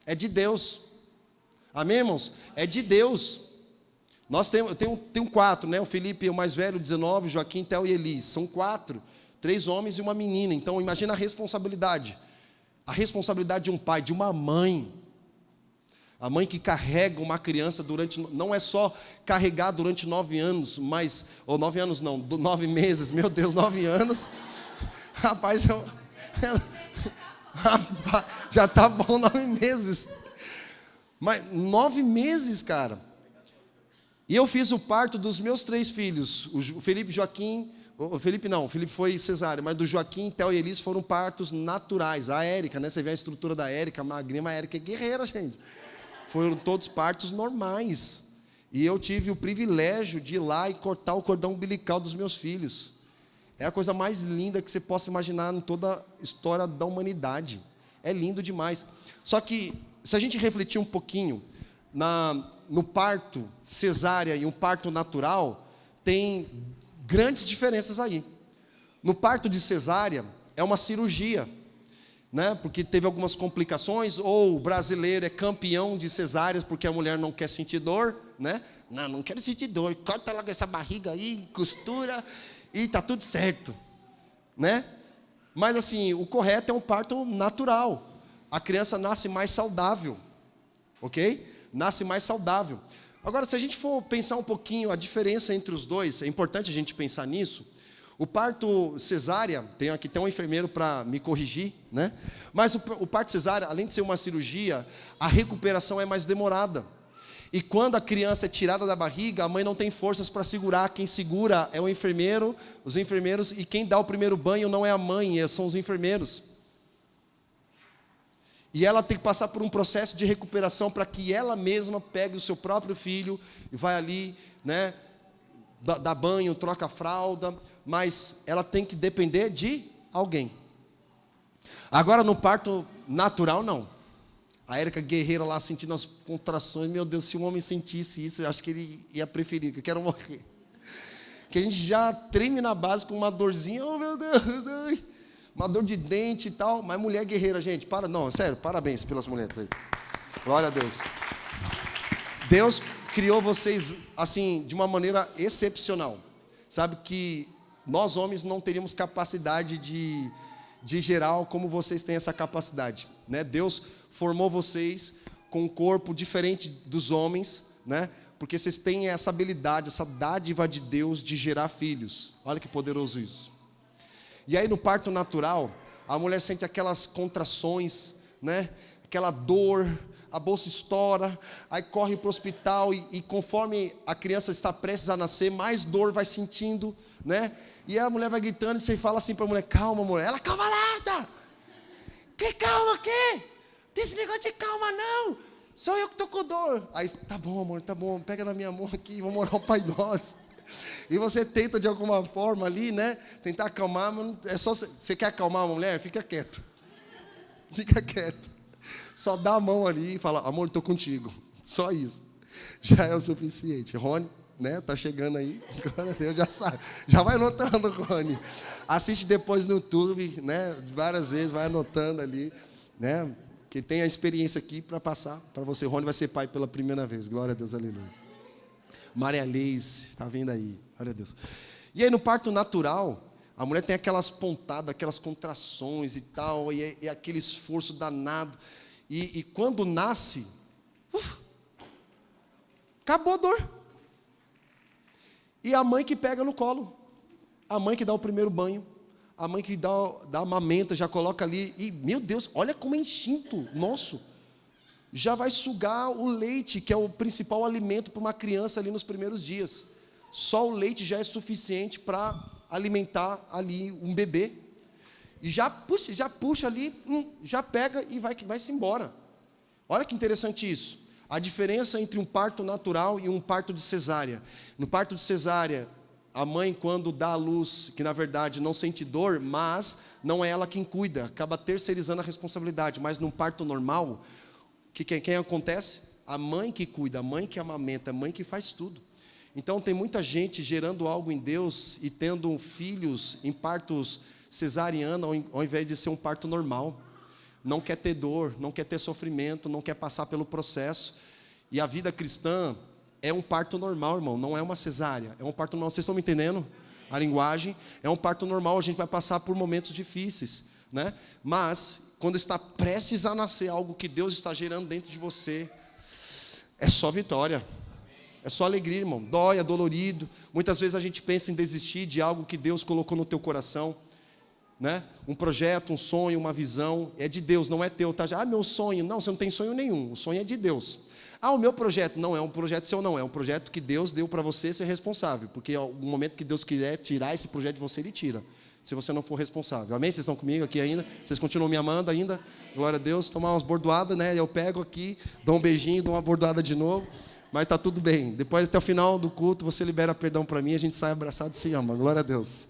É de Deus. Amém, irmãos? É de Deus. Nós tenho 4, né? O Felipe, o mais velho, 19, Joaquim, Theo e Elis. São 4, 3 homens e uma menina. Então, imagina a responsabilidade. A responsabilidade de um pai, de uma mãe. A mãe que carrega uma criança não é só carregar durante 9 anos, mas, ou 9 anos não, 9 meses, meu Deus, 9 anos. Rapaz, já tá bom 9 meses. Mas 9 meses, cara. E eu fiz o parto dos meus 3 filhos, o Felipe, Joaquim, o Felipe foi cesárea, mas do Joaquim, Theo e Elis foram partos naturais. A Érica, né? Você vê a estrutura da Érica, magrinha, mas a Érica é guerreira, gente. Foram todos partos normais. E eu tive o privilégio de ir lá e cortar o cordão umbilical dos meus filhos. É a coisa mais linda que você possa imaginar em toda a história da humanidade. É lindo demais. Só que, se a gente refletir um pouquinho no parto cesárea e um parto natural, tem grandes diferenças aí. No parto de cesárea, é uma cirurgia, né? Porque teve algumas complicações, ou o brasileiro é campeão de cesáreas porque a mulher não quer sentir dor, né? Não quero sentir dor, corta logo essa barriga aí, costura e tá tudo certo, né? Mas assim, o correto é um parto natural. A criança nasce mais saudável, ok? Nasce mais saudável. Agora, se a gente for pensar um pouquinho a diferença entre os dois, é importante a gente pensar nisso. O parto cesárea, aqui tem um enfermeiro para me corrigir, né? Mas o parto cesárea, além de ser uma cirurgia, a recuperação é mais demorada. E quando a criança é tirada da barriga, a mãe não tem forças para segurar. Quem segura é o enfermeiro, os enfermeiros, e quem dá o primeiro banho não é a mãe, são os enfermeiros. E ela tem que passar por um processo de recuperação para que ela mesma pegue o seu próprio filho e vai ali, né, dá banho, troca a fralda, mas ela tem que depender de alguém. Agora, no parto natural, não. A Érica guerreira lá sentindo as contrações, meu Deus, se um homem sentisse isso, eu acho que ele ia preferir, que eu quero morrer. Que a gente já treme na base com uma dorzinha, oh meu Deus, ai, uma dor de dente e tal, mas mulher guerreira, gente, sério, parabéns pelas mulheres aí. Glória a Deus. Deus criou vocês, assim, de uma maneira excepcional. Sabe que nós homens não teríamos capacidade de gerar como vocês têm essa capacidade, né? Deus formou vocês com um corpo diferente dos homens, né? Porque vocês têm essa habilidade, essa dádiva de Deus de gerar filhos. Olha que poderoso isso. E aí no parto natural, a mulher sente aquelas contrações, né? Aquela dor, a bolsa estoura, aí corre para o hospital e conforme a criança está prestes a nascer, mais dor vai sentindo, né? E a mulher vai gritando e você fala assim para a mulher, calma mulher. Ela, calma nada. Que calma, que? Não tem esse negócio de calma não. Sou eu que estou com dor. Aí, tá bom amor, tá bom, pega na minha mão aqui, vamos orar o Pai Nosso. E você tenta de alguma forma ali, né? Tentar acalmar, mas é só você quer acalmar uma mulher? Fica quieto. Fica quieto. Só dá a mão ali e fala, amor, estou contigo. Só isso. Já é o suficiente. Rony, né? Tá chegando aí. Glória a Deus, já sabe. Já vai anotando, Rony. Assiste depois no YouTube, né? Várias vezes, vai anotando ali, né? Que tem a experiência aqui para passar para você. Rony vai ser pai pela primeira vez. Glória a Deus, aleluia. Maria Leise, está vindo aí, glória a Deus. E aí no parto natural, a mulher tem aquelas pontadas, aquelas contrações e tal, e aquele esforço danado. E quando nasce, acabou a dor. E a mãe que pega no colo, a mãe que dá o primeiro banho, a mãe que dá a amamenta, já coloca ali, e meu Deus, olha como é instinto nosso. Já vai sugar o leite, que é o principal alimento para uma criança ali nos primeiros dias. Só o leite já é suficiente para alimentar ali um bebê. E já puxa ali, já pega e vai-se embora. Olha que interessante isso. A diferença entre um parto natural e um parto de cesárea. No parto de cesárea, a mãe, quando dá à luz, que na verdade não sente dor, mas não é ela quem cuida, acaba terceirizando a responsabilidade. Mas num parto normal, quem acontece? A mãe que cuida, a mãe que amamenta, a mãe que faz tudo. Então tem muita gente gerando algo em Deus e tendo filhos em partos cesariana ao invés de ser um parto normal. Não quer ter dor, não quer ter sofrimento, não quer passar pelo processo. E a vida cristã é um parto normal, irmão, não é uma cesárea, é um parto normal. Vocês estão me entendendo? A linguagem é um parto normal, a gente vai passar por momentos difíceis, né? Mas quando está prestes a nascer algo que Deus está gerando dentro de você, é só vitória. É só alegria, irmão. Dói, é dolorido. Muitas vezes a gente pensa em desistir de algo que Deus colocou no teu coração, né? Um projeto, um sonho, uma visão, é de Deus, não é teu, tá? Meu sonho, não, você não tem sonho nenhum, o sonho é de Deus. O meu projeto, não é um projeto seu, não, é um projeto que Deus deu para você ser responsável, porque no momento que Deus quiser tirar esse projeto de você, Ele tira, se você não for responsável. Amém? Vocês estão comigo aqui ainda? Vocês continuam me amando ainda? Glória a Deus. Tomar umas bordoadas, né? Eu pego aqui, dou um beijinho, dou uma bordoada de novo, mas está tudo bem. Depois, até o final do culto, você libera perdão para mim, a gente sai abraçado e se ama. Glória a Deus.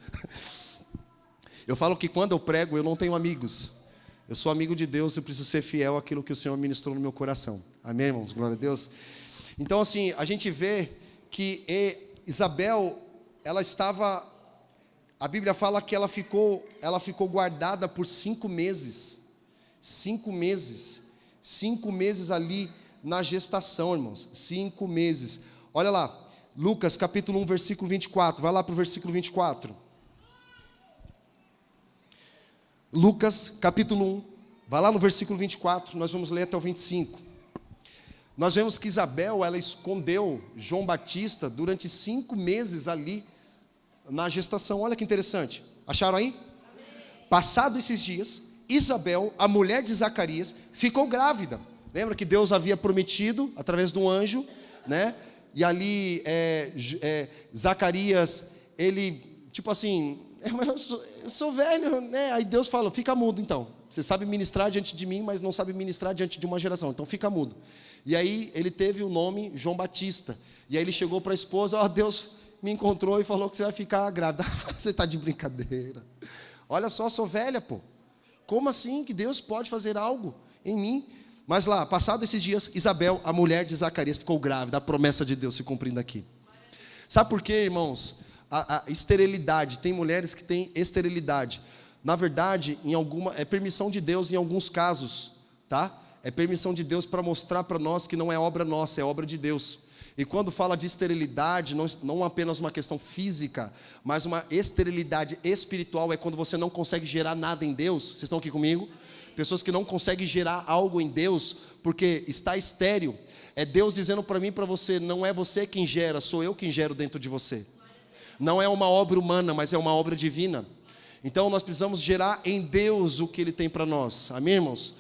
Eu falo que quando eu prego, eu não tenho amigos. Eu sou amigo de Deus, eu preciso ser fiel àquilo que o Senhor ministrou no meu coração. Amém, irmãos? Glória a Deus. Então, assim, a gente vê que Isabel, ela estava... A Bíblia fala que ela ficou guardada por 5 meses. 5 meses. 5 meses ali na gestação, irmãos. 5 meses. Olha lá, Lucas capítulo 1, versículo 24. Vai lá para o versículo 24. Lucas, capítulo 1, vai lá no versículo 24, nós vamos ler até o 25. Nós vemos que Isabel, ela escondeu João Batista durante 5 meses ali na gestação. Olha que interessante. Acharam aí? Passado esses dias, Isabel, a mulher de Zacarias, ficou grávida. Lembra que Deus havia prometido, através do anjo, né? E ali, Zacarias, ele, tipo assim... eu sou velho, né? Aí Deus fala, fica mudo então. Você sabe ministrar diante de mim, mas não sabe ministrar diante de uma geração. Então fica mudo. E aí ele teve o nome João Batista. E aí ele chegou para a esposa, Deus me encontrou e falou que você vai ficar grávida. Você está de brincadeira. Olha só, sou velha, pô. Como assim que Deus pode fazer algo em mim? Mas lá, passado esses dias, Isabel, a mulher de Zacarias, ficou grávida. A promessa de Deus se cumprindo aqui. Sabe por quê, irmãos? A esterilidade, tem mulheres que têm esterilidade. Na verdade, é permissão de Deus em alguns casos, tá? É permissão de Deus para mostrar para nós que não é obra nossa, é obra de Deus. E quando fala de esterilidade, não apenas uma questão física, mas uma esterilidade espiritual, é quando você não consegue gerar nada em Deus. Vocês estão aqui comigo? Pessoas que não conseguem gerar algo em Deus, porque está estéril. É Deus dizendo para mim e para você, não é você quem gera, sou eu quem gero dentro de você. Não é uma obra humana, mas é uma obra divina. Então nós precisamos gerar em Deus o que Ele tem para nós. Amém, irmãos?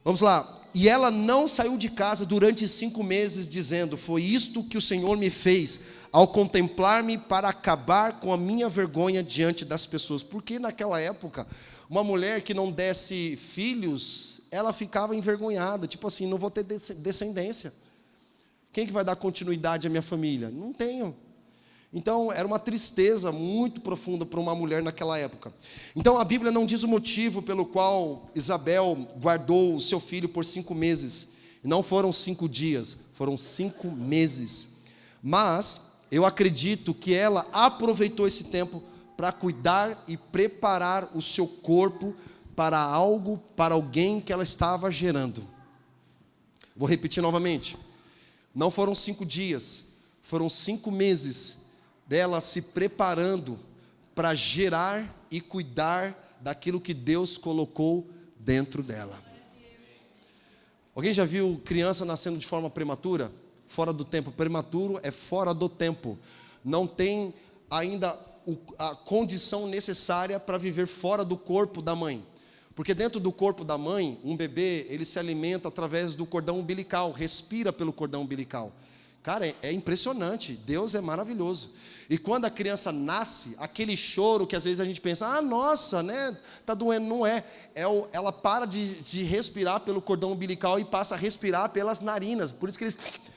Vamos lá. E ela não saiu de casa durante 5 meses, dizendo, foi isto que o Senhor me fez, ao contemplar-me para acabar com a minha vergonha diante das pessoas. Porque naquela época, uma mulher que não desse filhos, ela ficava envergonhada. Tipo assim, não vou ter descendência. Quem que vai dar continuidade à minha família? Não tenho. Então, era uma tristeza muito profunda para uma mulher naquela época. Então, a Bíblia não diz o motivo pelo qual Isabel guardou o seu filho por 5 meses. Não foram 5 dias, foram 5 meses. Mas, eu acredito que ela aproveitou esse tempo para cuidar e preparar o seu corpo para algo, para alguém que ela estava gerando. Vou repetir novamente. Não foram 5 dias, foram 5 meses dela se preparando para gerar e cuidar daquilo que Deus colocou dentro dela. Alguém já viu criança nascendo de forma prematura? Fora do tempo. Prematuro é fora do tempo. Não tem ainda a condição necessária para viver fora do corpo da mãe. Porque dentro do corpo da mãe, um bebê, ele se alimenta através do cordão umbilical, respira pelo cordão umbilical. Cara, é impressionante, Deus é maravilhoso. E quando a criança nasce, aquele choro que às vezes a gente pensa, nossa, né, tá doendo, não é. Ela para de respirar pelo cordão umbilical e passa a respirar pelas narinas. Por isso que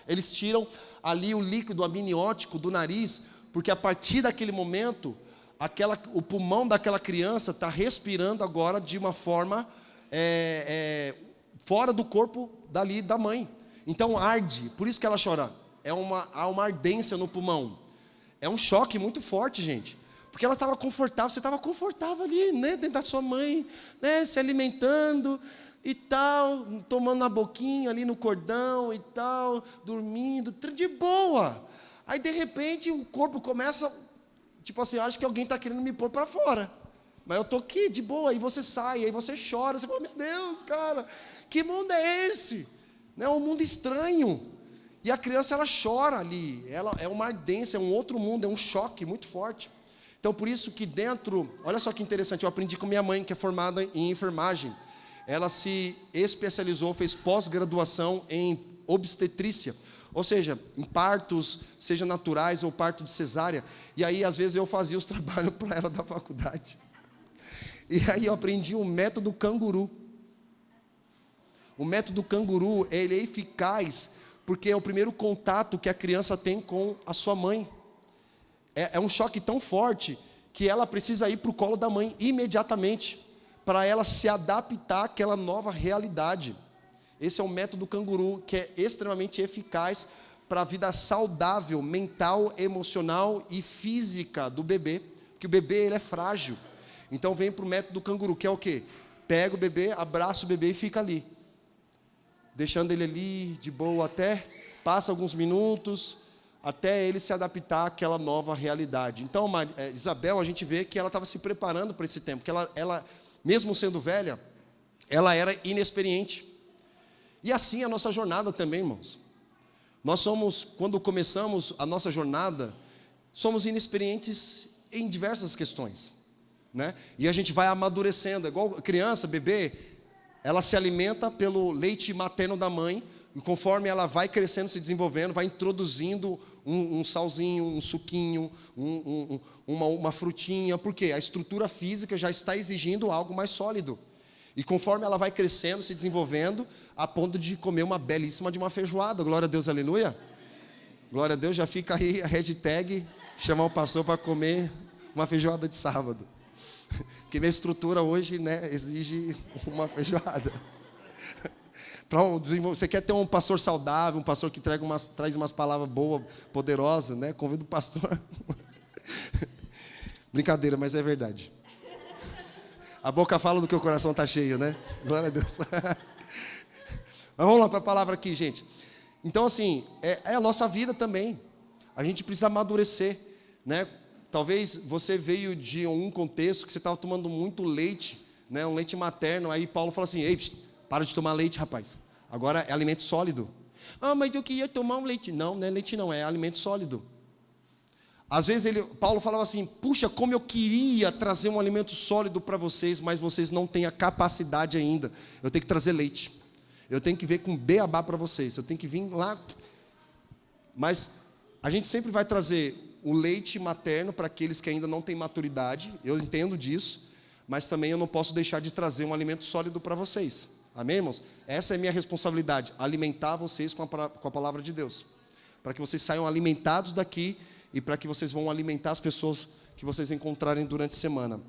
eles tiram ali o líquido amniótico do nariz, porque a partir daquele momento, o pulmão daquela criança está respirando agora de uma forma fora do corpo dali da mãe. Então arde, por isso que ela chora. Há uma ardência no pulmão. É um choque muito forte, gente. Porque ela estava confortável, você estava confortável ali, né, dentro da sua mãe, né, se alimentando e tal, tomando na boquinha ali no cordão e tal, dormindo, de boa. Aí de repente o corpo começa, tipo assim, acho que alguém está querendo me pôr para fora. Mas eu estou aqui, de boa, aí você sai, aí você chora, você fala, meu Deus, cara, que mundo é esse? É um mundo estranho. E a criança, ela chora ali, ela é uma ardência, é um outro mundo, é um choque muito forte. Então, por isso que dentro, olha só que interessante, eu aprendi com minha mãe, que é formada em enfermagem. Ela se especializou, fez pós-graduação em obstetrícia, ou seja, em partos, seja naturais ou parto de cesárea. E aí, às vezes, eu fazia os trabalhos para ela da faculdade. E aí eu aprendi o método canguru. O método canguru, ele é eficaz, porque é o primeiro contato que a criança tem com a sua mãe. É um choque tão forte que ela precisa ir para o colo da mãe imediatamente, para ela se adaptar àquela nova realidade. Esse é o método canguru, que é extremamente eficaz para a vida saudável, mental, emocional e física do bebê, porque o bebê, ele é frágil. Então vem para o método canguru, que é o quê? Pega o bebê, abraça o bebê e fica ali, deixando ele ali de boa até, passa alguns minutos, até ele se adaptar àquela nova realidade. Então, Isabel, a gente vê que ela estava se preparando para esse tempo, que ela, mesmo sendo velha, ela era inexperiente. E assim a nossa jornada também, irmãos. Nós somos, quando começamos a nossa jornada, somos inexperientes em diversas questões, né? E a gente vai amadurecendo, é igual criança, bebê, ela se alimenta pelo leite materno da mãe, e conforme ela vai crescendo, se desenvolvendo, vai introduzindo um salzinho, um suquinho, uma frutinha, porque a estrutura física já está exigindo algo mais sólido. E conforme ela vai crescendo, se desenvolvendo, a ponto de comer uma belíssima de uma feijoada. Glória a Deus, aleluia. Glória a Deus, já fica aí a hashtag, chamar o pastor para comer uma feijoada de sábado. Porque minha estrutura hoje, né, exige uma feijoada. Você quer ter um pastor saudável, um pastor que traz umas palavras boas, poderosas, né? Convido o pastor. Brincadeira, mas é verdade. A boca fala do que o coração está cheio, né? Glória a Deus. Mas vamos lá para a palavra aqui, gente. Então, assim, é a nossa vida também. A gente precisa amadurecer, né? Talvez você veio de um contexto que você estava tomando muito leite, né? Um leite materno. Aí Paulo fala assim, ei, para de tomar leite, rapaz. Agora é alimento sólido. Ah, mas eu queria tomar um leite. Não, não é leite não, é alimento sólido. Às vezes Paulo falava assim, puxa, como eu queria trazer um alimento sólido para vocês, mas vocês não têm a capacidade ainda. Eu tenho que trazer leite. Eu tenho que ver com beabá para vocês. Eu tenho que vir lá. Mas a gente sempre vai trazer o leite materno para aqueles que ainda não têm maturidade. Eu entendo disso. Mas também eu não posso deixar de trazer um alimento sólido para vocês. Amém, irmãos? Essa é a minha responsabilidade, alimentar vocês com a palavra de Deus. Para que vocês saiam alimentados daqui e para que vocês vão alimentar as pessoas que vocês encontrarem durante a semana.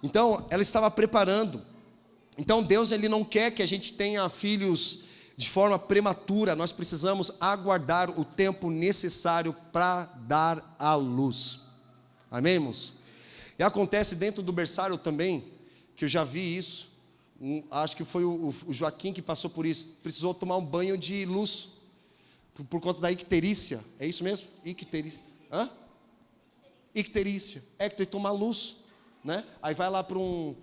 Então, ela estava preparando. Então, Deus, Ele não quer que a gente tenha filhos de forma prematura. Nós precisamos aguardar o tempo necessário para dar à luz. Amém, irmãos? E acontece dentro do berçário também, que eu já vi isso, acho que foi o Joaquim que passou por isso, precisou tomar um banho de luz, por conta da icterícia, é isso mesmo? Icterícia, hã? Icterícia, que tem que tomar luz, né? Aí vai lá para um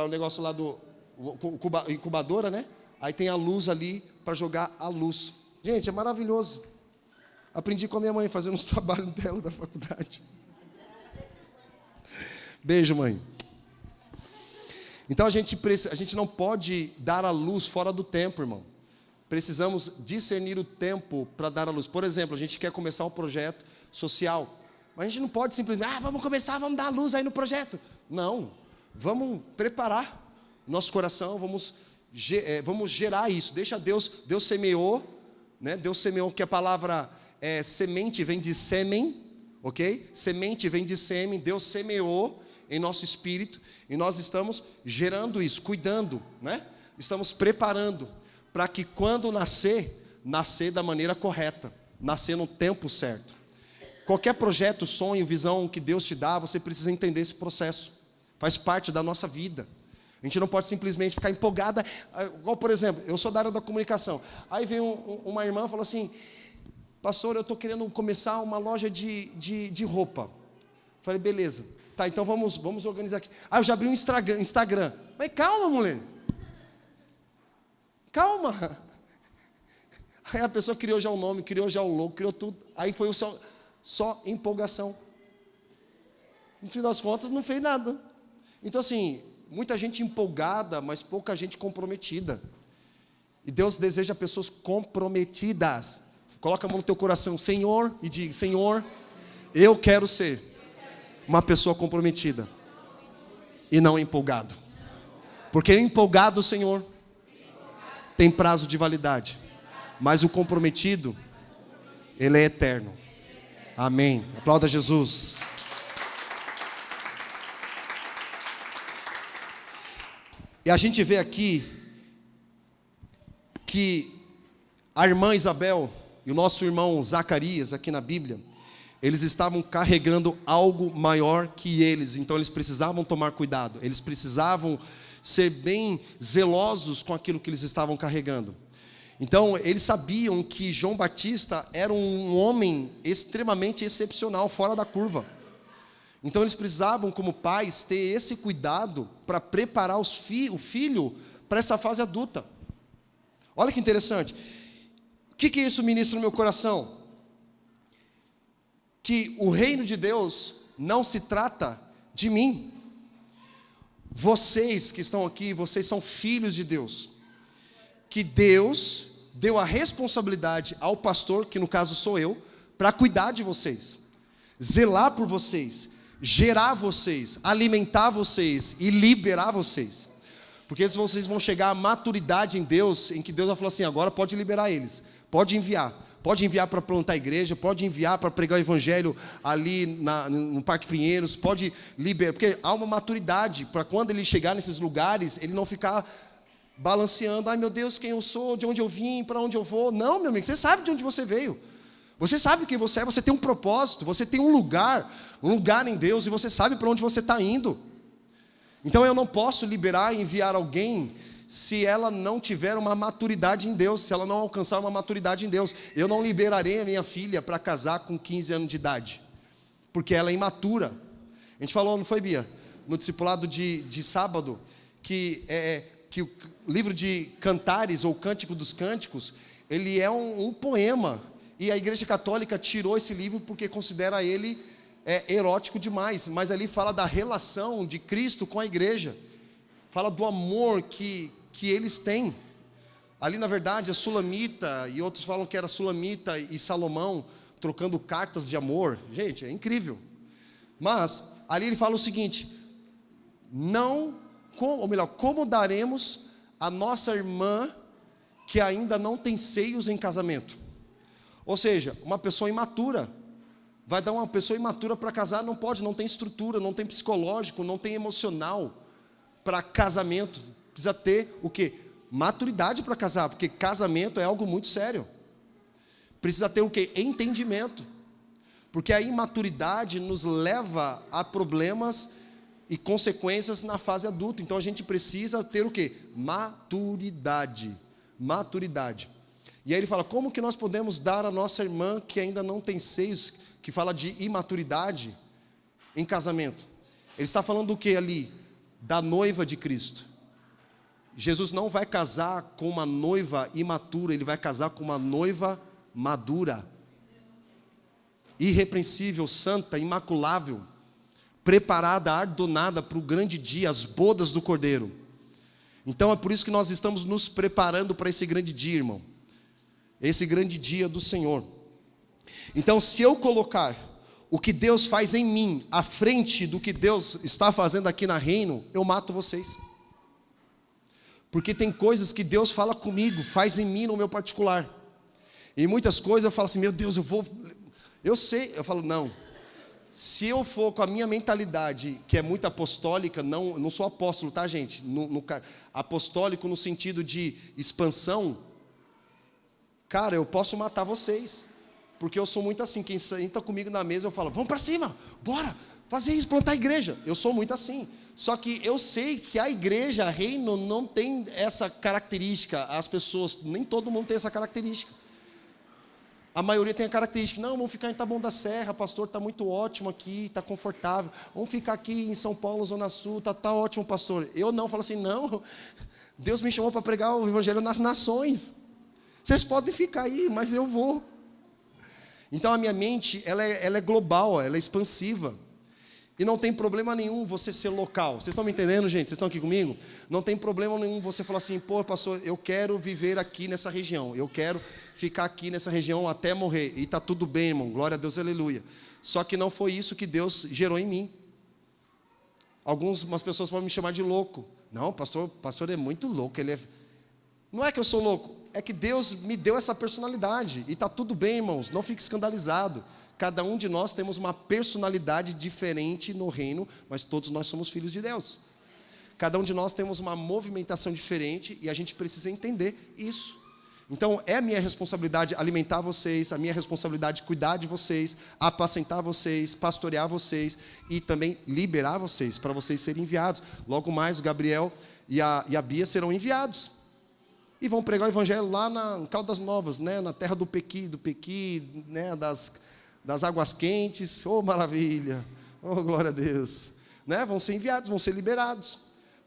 negócio lá do, incubadora, né? Aí tem a luz ali, para jogar a luz. Gente, é maravilhoso, aprendi com a minha mãe, fazendo uns trabalhos dela da faculdade. Beijo, mãe. Então a gente não pode dar a luz fora do tempo, irmão. Precisamos discernir o tempo para dar a luz. Por exemplo, a gente quer começar um projeto social, mas a gente não pode simplesmente, vamos começar, vamos dar a luz aí no projeto. Não, vamos preparar nosso coração, vamos gerar isso. Deixa Deus semeou, né? Deus semeou, que a palavra semente vem de sêmen, ok? Semente vem de sêmen, Deus semeou em nosso espírito, e nós estamos gerando isso, cuidando, né? Estamos preparando. para que quando nascer da maneira correta, nascer no tempo certo. Qualquer projeto, sonho, visão que Deus te dá, você precisa entender esse processo. Faz parte da nossa vida. A gente não pode simplesmente ficar empolgada. Igual, por exemplo, eu sou da área da comunicação. Aí veio uma irmã e falou assim: pastor, eu estou querendo começar uma loja de roupa. Falei, beleza. Tá, então vamos organizar aqui. Eu já abri um Instagram. Mas calma, mulher. Calma. Aí a pessoa criou já o nome, criou já o logo, criou tudo. Aí foi só empolgação. No fim das contas, não fez nada. Então, assim, muita gente empolgada, mas pouca gente comprometida. E Deus deseja pessoas comprometidas. Coloca a mão no teu coração, Senhor, e diga: Senhor, eu quero ser uma pessoa comprometida e não empolgado. Porque empolgado, Senhor, tem prazo de validade, mas o comprometido, ele é eterno. Amém. Aplauda Jesus. E a gente vê aqui que a irmã Isabel e o nosso irmão Zacarias, aqui na Bíblia, eles estavam carregando algo maior que eles, então eles precisavam tomar cuidado, eles precisavam ser bem zelosos com aquilo que eles estavam carregando. Então, eles sabiam que João Batista era um homem extremamente excepcional, fora da curva. Então, eles precisavam, como pais, ter esse cuidado para preparar o filho para essa fase adulta. Olha que interessante. O que isso ministra no meu coração? Que o reino de Deus não se trata de mim. Vocês que estão aqui, vocês são filhos de Deus. Que Deus deu a responsabilidade ao pastor, que no caso sou eu, para cuidar de vocês, zelar por vocês, gerar vocês, alimentar vocês e liberar vocês. Porque vocês vão chegar à maturidade em Deus, em que Deus vai falar assim: agora pode liberar eles, pode enviar para plantar a igreja, pode enviar para pregar o evangelho ali no Parque Pinheiros, pode liberar, porque há uma maturidade para quando ele chegar nesses lugares, ele não ficar balanceando: ai meu Deus, quem eu sou, de onde eu vim, para onde eu vou. Não, meu amigo, você sabe de onde você veio, você sabe quem você é, você tem um propósito, você tem um lugar em Deus, e você sabe para onde você está indo. Então eu não posso liberar e enviar alguém se ela não tiver uma maturidade em Deus, se ela não alcançar uma maturidade em Deus. Eu não liberarei a minha filha para casar com 15 anos de idade, porque ela é imatura. A gente falou, não foi, Bia? No discipulado de sábado, que o livro de Cantares, ou Cântico dos Cânticos, ele é um poema, e a Igreja Católica tirou esse livro porque considera ele erótico demais, mas ali fala da relação de Cristo com a igreja, fala do amor que eles têm. Ali na verdade é Sulamita, e outros falam que era Sulamita e Salomão trocando cartas de amor. Gente, é incrível. Mas ali ele fala o seguinte: como daremos a nossa irmã que ainda não tem seios em casamento? Ou seja, uma pessoa imatura. Vai dar uma pessoa imatura para casar? Não pode, não tem estrutura, não tem psicológico, não tem emocional para casamento. Precisa ter o quê? Maturidade para casar, porque casamento é algo muito sério. Precisa ter o quê? Entendimento. Porque a imaturidade nos leva a problemas e consequências na fase adulta. Então a gente precisa ter o quê? Maturidade. Maturidade. E aí ele fala: como que nós podemos dar a nossa irmã que ainda não tem seios, que fala de imaturidade, em casamento? Ele está falando do que ali? Da noiva de Cristo. Jesus não vai casar com uma noiva imatura, ele vai casar com uma noiva madura, irrepreensível, santa, imaculável, preparada, adornada para o grande dia, as bodas do Cordeiro. Então é por isso que nós estamos nos preparando para esse grande dia, irmão, esse grande dia do Senhor. Então, se eu colocar o que Deus faz em mim à frente do que Deus está fazendo aqui na Reino, eu mato vocês. Porque tem coisas que Deus fala comigo, faz em mim no meu particular. E muitas coisas eu falo assim: meu Deus, eu sei. Eu falo: não, se eu for com a minha mentalidade, que é muito apostólica, não sou apóstolo, tá, gente? Apostólico no sentido de expansão, cara, eu posso matar vocês. Porque eu sou muito assim, quem senta comigo na mesa, eu falo, vamos para cima, bora fazer isso, plantar a igreja. Eu sou muito assim. Só que eu sei que a igreja, a reino, não tem essa característica. As pessoas, nem todo mundo tem essa característica. A maioria tem a característica, não, vamos ficar em Taboão da Serra, pastor, está muito ótimo aqui, está confortável. Vamos ficar aqui em São Paulo, Zona Sul, está ótimo, pastor. Eu não, falo assim, não, Deus me chamou para pregar o evangelho nas nações. Vocês podem ficar aí, mas eu vou. Então a minha mente, ela é global, ela é expansiva. E não tem problema nenhum você ser local. Vocês estão me entendendo, gente? Vocês estão aqui comigo? Não tem problema nenhum você falar assim, pô, pastor, eu quero viver aqui nessa região. Eu quero ficar aqui nessa região até morrer. E está tudo bem, irmão. Glória a Deus, aleluia. Só que não foi isso que Deus gerou em mim. Algumas pessoas podem me chamar de louco. Não, pastor é muito louco. Não é que eu sou louco. É que Deus me deu essa personalidade. E está tudo bem, irmãos. Não fique escandalizado. Cada um de nós temos uma personalidade diferente no reino, mas todos nós somos filhos de Deus. Cada um de nós temos uma movimentação diferente e a gente precisa entender isso. Então, é a minha responsabilidade alimentar vocês, a minha responsabilidade cuidar de vocês, apacentar vocês, pastorear vocês e também liberar vocês, para vocês serem enviados. Logo mais, o Gabriel e a Bia serão enviados. E vão pregar o evangelho lá em Caldas Novas, né, na terra do Pequi, né, das águas quentes. Oh, maravilha, oh, glória a Deus, né? Vão ser enviados, vão ser liberados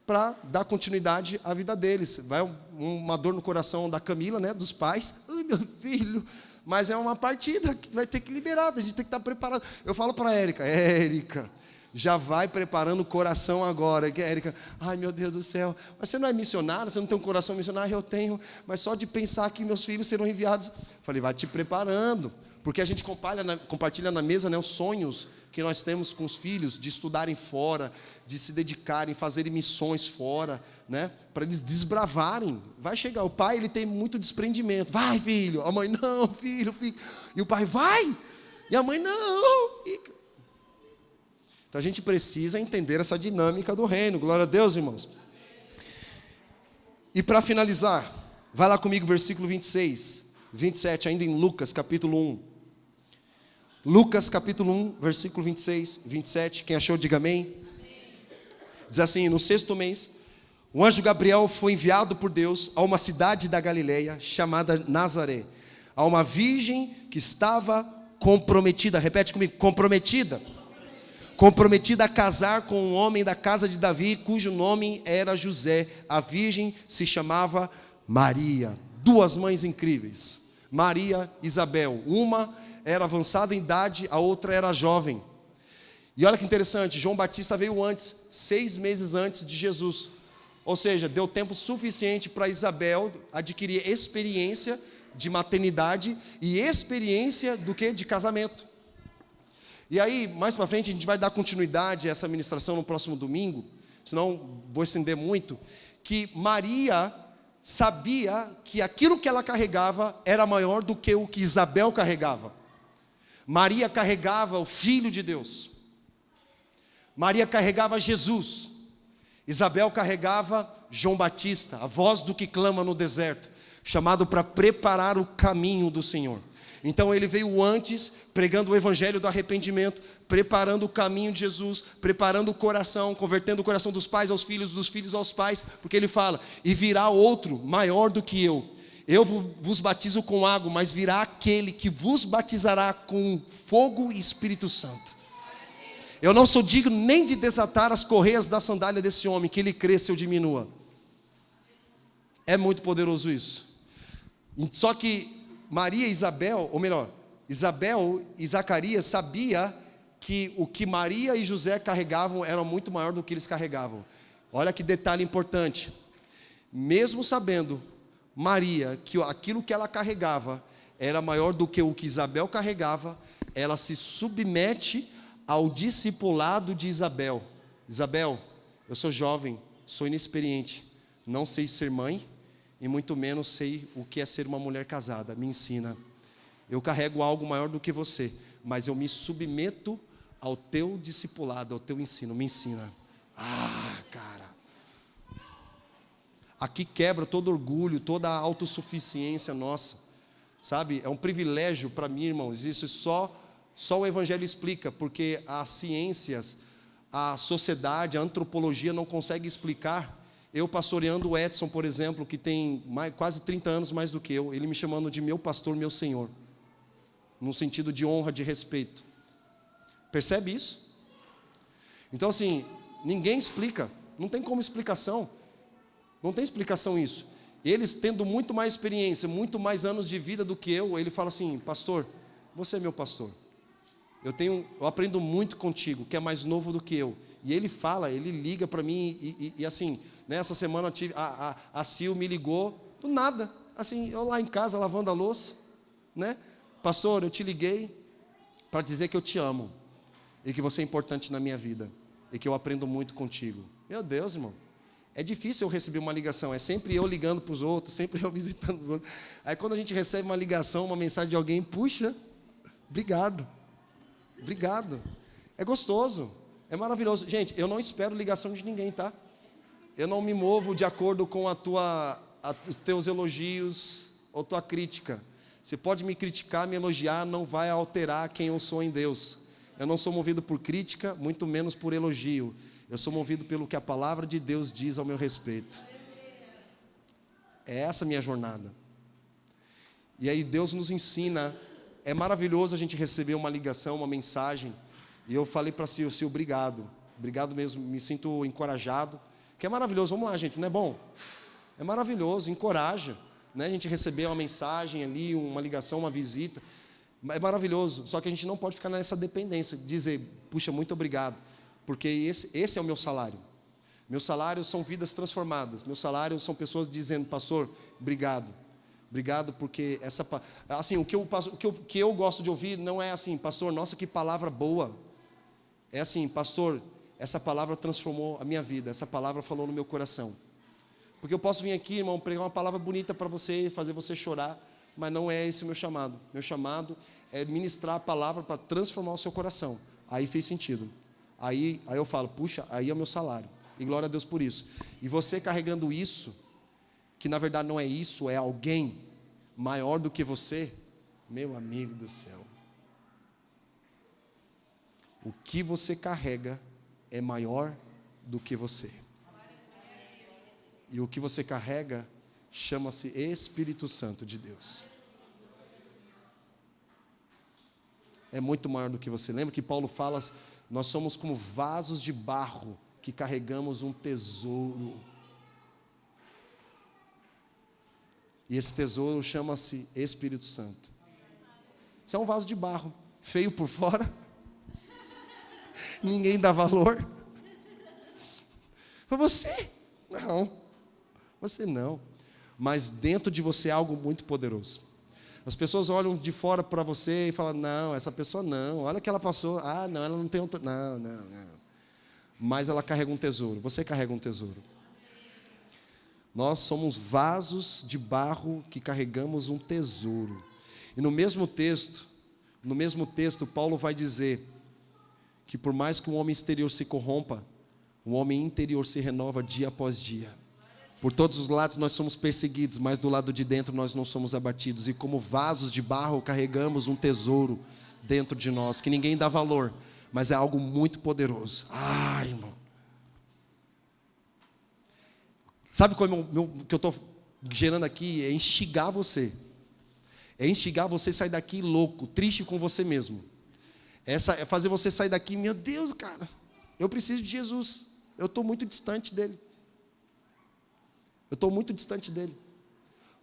para dar continuidade à vida deles. Vai uma dor no coração da Camila, né, dos pais. Ai, meu filho, mas é uma partida que vai ter que liberar, a gente tem que estar preparado. Eu falo para a Érica, já vai preparando o coração agora. Que Érica, ai meu Deus do céu, mas você não é missionária, você não tem um coração missionário? Eu tenho, mas só de pensar que meus filhos serão enviados. Falei, vai te preparando. Porque a gente compartilha na mesa, né, os sonhos que nós temos com os filhos, de estudarem fora, de se dedicarem, fazerem missões fora, né, para eles desbravarem. Vai chegar, o pai ele tem muito desprendimento. Vai, filho. A mãe, não, filho. E o pai, vai. E a mãe, não. Então a gente precisa entender essa dinâmica do reino. Glória a Deus, irmãos. E para finalizar, vai lá comigo, versículo 26, 27, ainda em Lucas, capítulo 1. Lucas capítulo 1, versículo 26, 27, quem achou, diga amém. Diz assim, no 6º mês, o anjo Gabriel foi enviado por Deus a uma cidade da Galileia, chamada Nazaré, a uma virgem que estava comprometida, repete comigo, comprometida a casar com um homem da casa de Davi, cujo nome era José. A virgem se chamava Maria. Duas mães incríveis, Maria e Isabel, uma era avançada em idade, a outra era jovem. E olha que interessante, João Batista veio antes, 6 meses antes de Jesus. Ou seja, deu tempo suficiente para Isabel adquirir experiência de maternidade e experiência do que? De casamento. E aí, mais para frente, a gente vai dar continuidade a essa ministração no próximo domingo, senão vou estender muito, que Maria sabia que aquilo que ela carregava era maior do que o que Isabel carregava. Maria carregava o Filho de Deus. Maria carregava Jesus. Isabel carregava João Batista, a voz do que clama no deserto, chamado para preparar o caminho do Senhor. Então ele veio antes, pregando o evangelho do arrependimento, preparando o caminho de Jesus, preparando o coração, convertendo o coração dos pais aos filhos, dos filhos aos pais, porque ele fala, e virá outro maior do que eu vos batizo com água, mas virá aquele que vos batizará com fogo e Espírito Santo. Eu não sou digno nem de desatar as correias da sandália desse homem, que ele cresça ou diminua. É muito poderoso isso. Só que Maria e Isabel, ou melhor, Isabel e Zacarias sabia que o que Maria e José carregavam era muito maior do que eles carregavam. Olha que detalhe importante. Mesmo sabendo Maria que aquilo que ela carregava era maior do que o que Isabel carregava, ela se submete ao discipulado de Isabel. Isabel, eu sou jovem, sou inexperiente, não sei ser mãe e muito menos sei o que é ser uma mulher casada. Me ensina. Eu carrego algo maior do que você, mas eu me submeto ao teu discipulado, ao teu ensino. Me ensina. Ah, cara. Aqui quebra todo orgulho, toda a autossuficiência nossa. Sabe? É um privilégio para mim, irmãos. Isso só o Evangelho explica, porque as ciências, a sociedade, a antropologia não consegue explicar. Eu pastoreando o Edson, por exemplo, que tem quase 30 anos mais do que eu, ele me chamando de meu pastor, meu Senhor, no sentido de honra, de respeito. Percebe isso? Então assim, ninguém explica, não tem como explicação, não tem explicação isso. Eles tendo muito mais experiência, muito mais anos de vida do que eu, ele fala assim: pastor, você é meu pastor, eu aprendo muito contigo, que é mais novo do que eu. E ele fala, ele liga para mim, e assim, nessa semana a Sil me ligou, do nada, assim, eu lá em casa lavando a louça, né? Pastor, eu te liguei para dizer que eu te amo, e que você é importante na minha vida, e que eu aprendo muito contigo. Meu Deus, irmão, é difícil eu receber uma ligação, é sempre eu ligando para os outros, sempre eu visitando os outros. Aí quando a gente recebe uma ligação, uma mensagem de alguém, puxa, obrigado, é gostoso, é maravilhoso. Gente, eu não espero ligação de ninguém, tá? Eu não me movo de acordo com os teus elogios ou tua crítica. Você pode me criticar, me elogiar, não vai alterar quem eu sou em Deus. Eu não sou movido por crítica, muito menos por elogio. Eu sou movido pelo que a palavra de Deus diz ao meu respeito. É essa a minha jornada. E aí Deus nos ensina. É maravilhoso a gente receber uma ligação, uma mensagem. E eu falei para Sil, obrigado. Obrigado mesmo, me sinto encorajado. Que é maravilhoso, vamos lá, gente, não é bom? É maravilhoso, encoraja, né? A gente receber uma mensagem ali, uma ligação, uma visita. É maravilhoso, só que a gente não pode ficar nessa dependência, dizer, puxa, muito obrigado, porque esse é o meu salário. Meu salário são vidas transformadas. Meu salário são pessoas dizendo, pastor, obrigado. Obrigado porque assim, o que eu gosto de ouvir não é assim, pastor, nossa, que palavra boa. É assim, pastor, essa palavra transformou a minha vida, essa palavra falou no meu coração. Porque eu posso vir aqui, irmão, pregar uma palavra bonita para você, fazer você chorar, mas não é esse o meu chamado. Meu chamado é ministrar a palavra para transformar o seu coração. Aí fez sentido. Aí eu falo, puxa, aí é o meu salário. E glória a Deus por isso. E você carregando isso, que na verdade não é isso, é alguém maior do que você, meu amigo do céu. O que você carrega é maior do que você. E o que você carrega chama-se Espírito Santo de Deus. É muito maior do que você. Lembra que Paulo fala, nós somos como vasos de barro que carregamos um tesouro. E esse tesouro chama-se Espírito Santo. Você é um vaso de barro, feio por fora, ninguém dá valor. Para você, não. Você não. Mas dentro de você é algo muito poderoso. As pessoas olham de fora para você e falam, não, essa pessoa não, olha o que ela passou. Ah, não, ela não tem não. Mas ela carrega um tesouro, você carrega um tesouro. Nós somos vasos de barro que carregamos um tesouro. E no mesmo texto, Paulo vai dizer que por mais que o homem exterior se corrompa, o homem interior se renova dia após dia. Por todos os lados nós somos perseguidos, mas do lado de dentro nós não somos abatidos. E como vasos de barro carregamos um tesouro dentro de nós, que ninguém dá valor, mas é algo muito poderoso. Ah, irmão. Sabe como o que eu estou gerando aqui? É instigar você. É instigar você a sair daqui louco, triste com você mesmo. É fazer você sair daqui, meu Deus, cara, eu preciso de Jesus. Eu estou muito distante dele.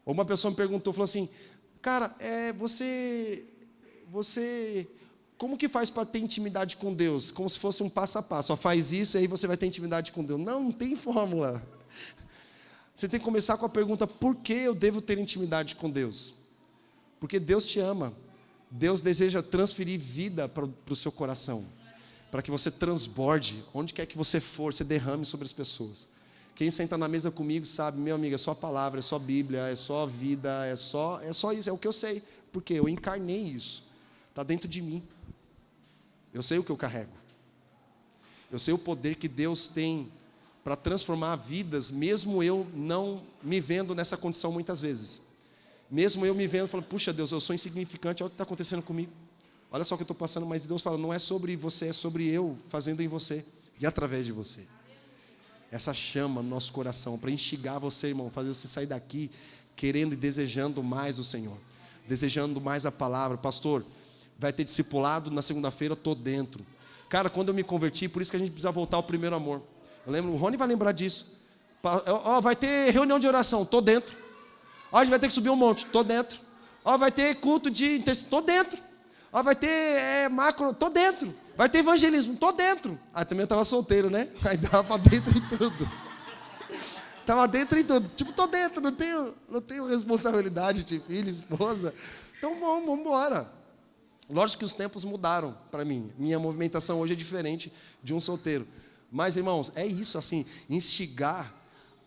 Ou uma pessoa me perguntou, falou assim, cara, você, como que faz para ter intimidade com Deus? Como se fosse um passo a passo, só faz isso e aí você vai ter intimidade com Deus. Não tem fórmula. Você tem que começar com a pergunta, por que eu devo ter intimidade com Deus? Porque Deus te ama. Deus deseja transferir vida para o seu coração, para que você transborde, onde quer que você for, você derrame sobre as pessoas. Quem senta na mesa comigo sabe, meu amigo, é só palavra, é só Bíblia, é só vida, é só isso, é o que eu sei, porque eu encarnei isso, está dentro de mim. Eu sei o que eu carrego. Eu sei o poder que Deus tem para transformar vidas, mesmo eu não me vendo nessa condição muitas vezes. Mesmo eu me vendo, falando, puxa Deus, eu sou insignificante, olha o que está acontecendo comigo. Olha só o que eu estou passando, mas Deus fala, não é sobre você, é sobre eu fazendo em você e através de você. Essa chama no nosso coração, para instigar você, irmão, fazer você sair daqui querendo e desejando mais o Senhor. Desejando mais a palavra. Pastor, vai ter discipulado na segunda-feira, estou dentro. Cara, quando eu me converti, por isso que a gente precisa voltar ao primeiro amor. Eu lembro, o Rony vai lembrar disso. Vai ter reunião de oração, estou dentro. A gente vai ter que subir um monte, estou dentro. Vai ter culto de intercessão, estou dentro. Vai ter macro, estou dentro. Vai ter evangelismo, estou dentro. Também eu estava solteiro, né? Aí dava para dentro em tudo. Estava dentro em tudo. Tipo, estou dentro, não tenho responsabilidade de filho, esposa. Então vamos embora. Lógico que os tempos mudaram para mim. Minha movimentação hoje é diferente de um solteiro. Mas, irmãos, é isso assim, instigar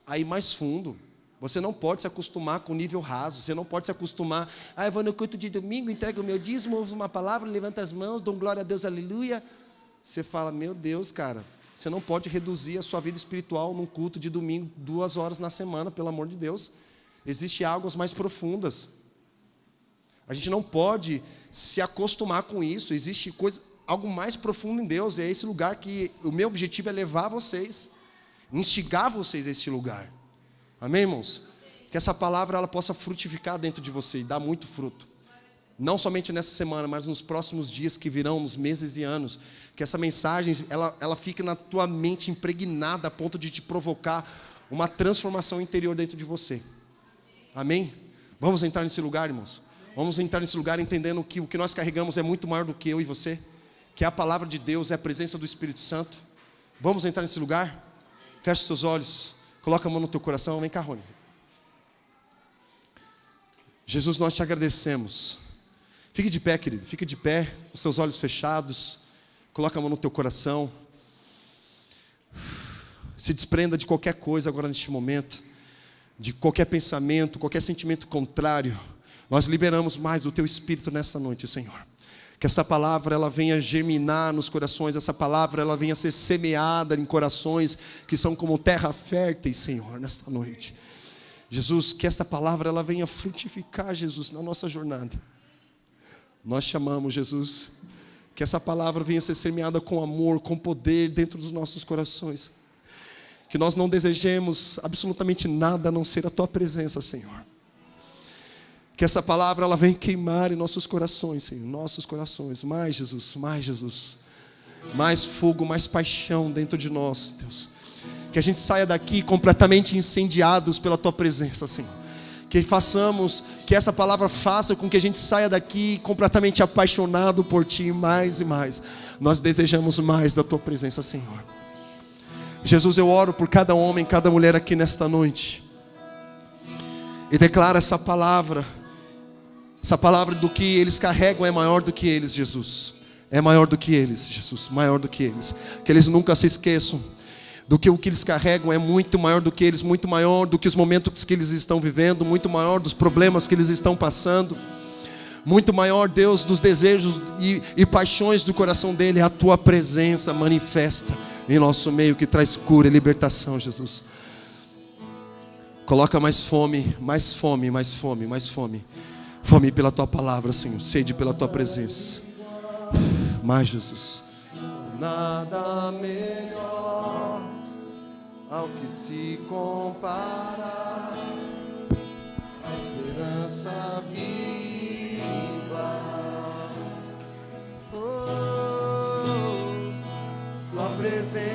a ir mais fundo. Você não pode se acostumar com o nível raso. Você não pode se acostumar. Eu vou no culto de domingo, entrego o meu dízimo, ouvo uma palavra, levanto as mãos, dou glória a Deus, aleluia. Você fala, meu Deus, cara, você não pode reduzir a sua vida espiritual num culto de domingo, 2 horas na semana, pelo amor de Deus. Existem águas mais profundas. A gente não pode se acostumar com isso. Existe algo mais profundo em Deus. É esse lugar que o meu objetivo é levar vocês, instigar vocês a esse lugar. Amém, irmãos? Que essa palavra ela possa frutificar dentro de você e dar muito fruto. Não somente nessa semana, mas nos próximos dias que virão, nos meses e anos. Que essa mensagem ela fique na tua mente impregnada a ponto de te provocar uma transformação interior dentro de você. Amém? Vamos entrar nesse lugar, irmãos? Vamos entrar nesse lugar entendendo que o que nós carregamos é muito maior do que eu e você. Que é a palavra de Deus, é a presença do Espírito Santo. Vamos entrar nesse lugar? Feche os seus olhos. Coloca a mão no teu coração. Vem cá, Rony. Jesus, nós te agradecemos. Fique de pé, querido. Fique de pé. Os seus olhos fechados. Coloca a mão no teu coração. Se desprenda de qualquer coisa agora neste momento. De qualquer pensamento, qualquer sentimento contrário. Nós liberamos mais do teu Espírito nesta noite, Senhor. Que essa palavra ela venha germinar nos corações, essa palavra ela venha ser semeada em corações que são como terra fértil, Senhor, nesta noite. Jesus, que essa palavra ela venha frutificar, Jesus, na nossa jornada. Nós chamamos, Jesus, que essa palavra venha ser semeada com amor, com poder dentro dos nossos corações. Que nós não desejemos absolutamente nada a não ser a tua presença, Senhor. Que essa palavra ela venha queimar em nossos corações, Senhor, nossos corações. Mais Jesus, mais Jesus. Mais fogo, mais paixão dentro de nós, Deus. Que a gente saia daqui completamente incendiados pela tua presença, Senhor. Que essa palavra faça com que a gente saia daqui completamente apaixonado por ti mais e mais. Nós desejamos mais da tua presença, Senhor. Jesus, eu oro por cada homem, cada mulher aqui nesta noite. E declaro essa palavra do que eles carregam é maior do que eles, Jesus. É maior do que eles, Jesus, maior do que eles. Que eles nunca se esqueçam do que o que eles carregam é muito maior do que eles, muito maior do que os momentos que eles estão vivendo, muito maior dos problemas que eles estão passando, muito maior, Deus, dos desejos e paixões do coração dele. A tua presença manifesta em nosso meio, que traz cura e libertação, Jesus. Coloca mais fome, mais fome, mais fome, mais fome. Fome pela tua palavra, Senhor. Sede pela tua presença. Mais, Jesus. Nada melhor ao que se compara a esperança viva. Tua presença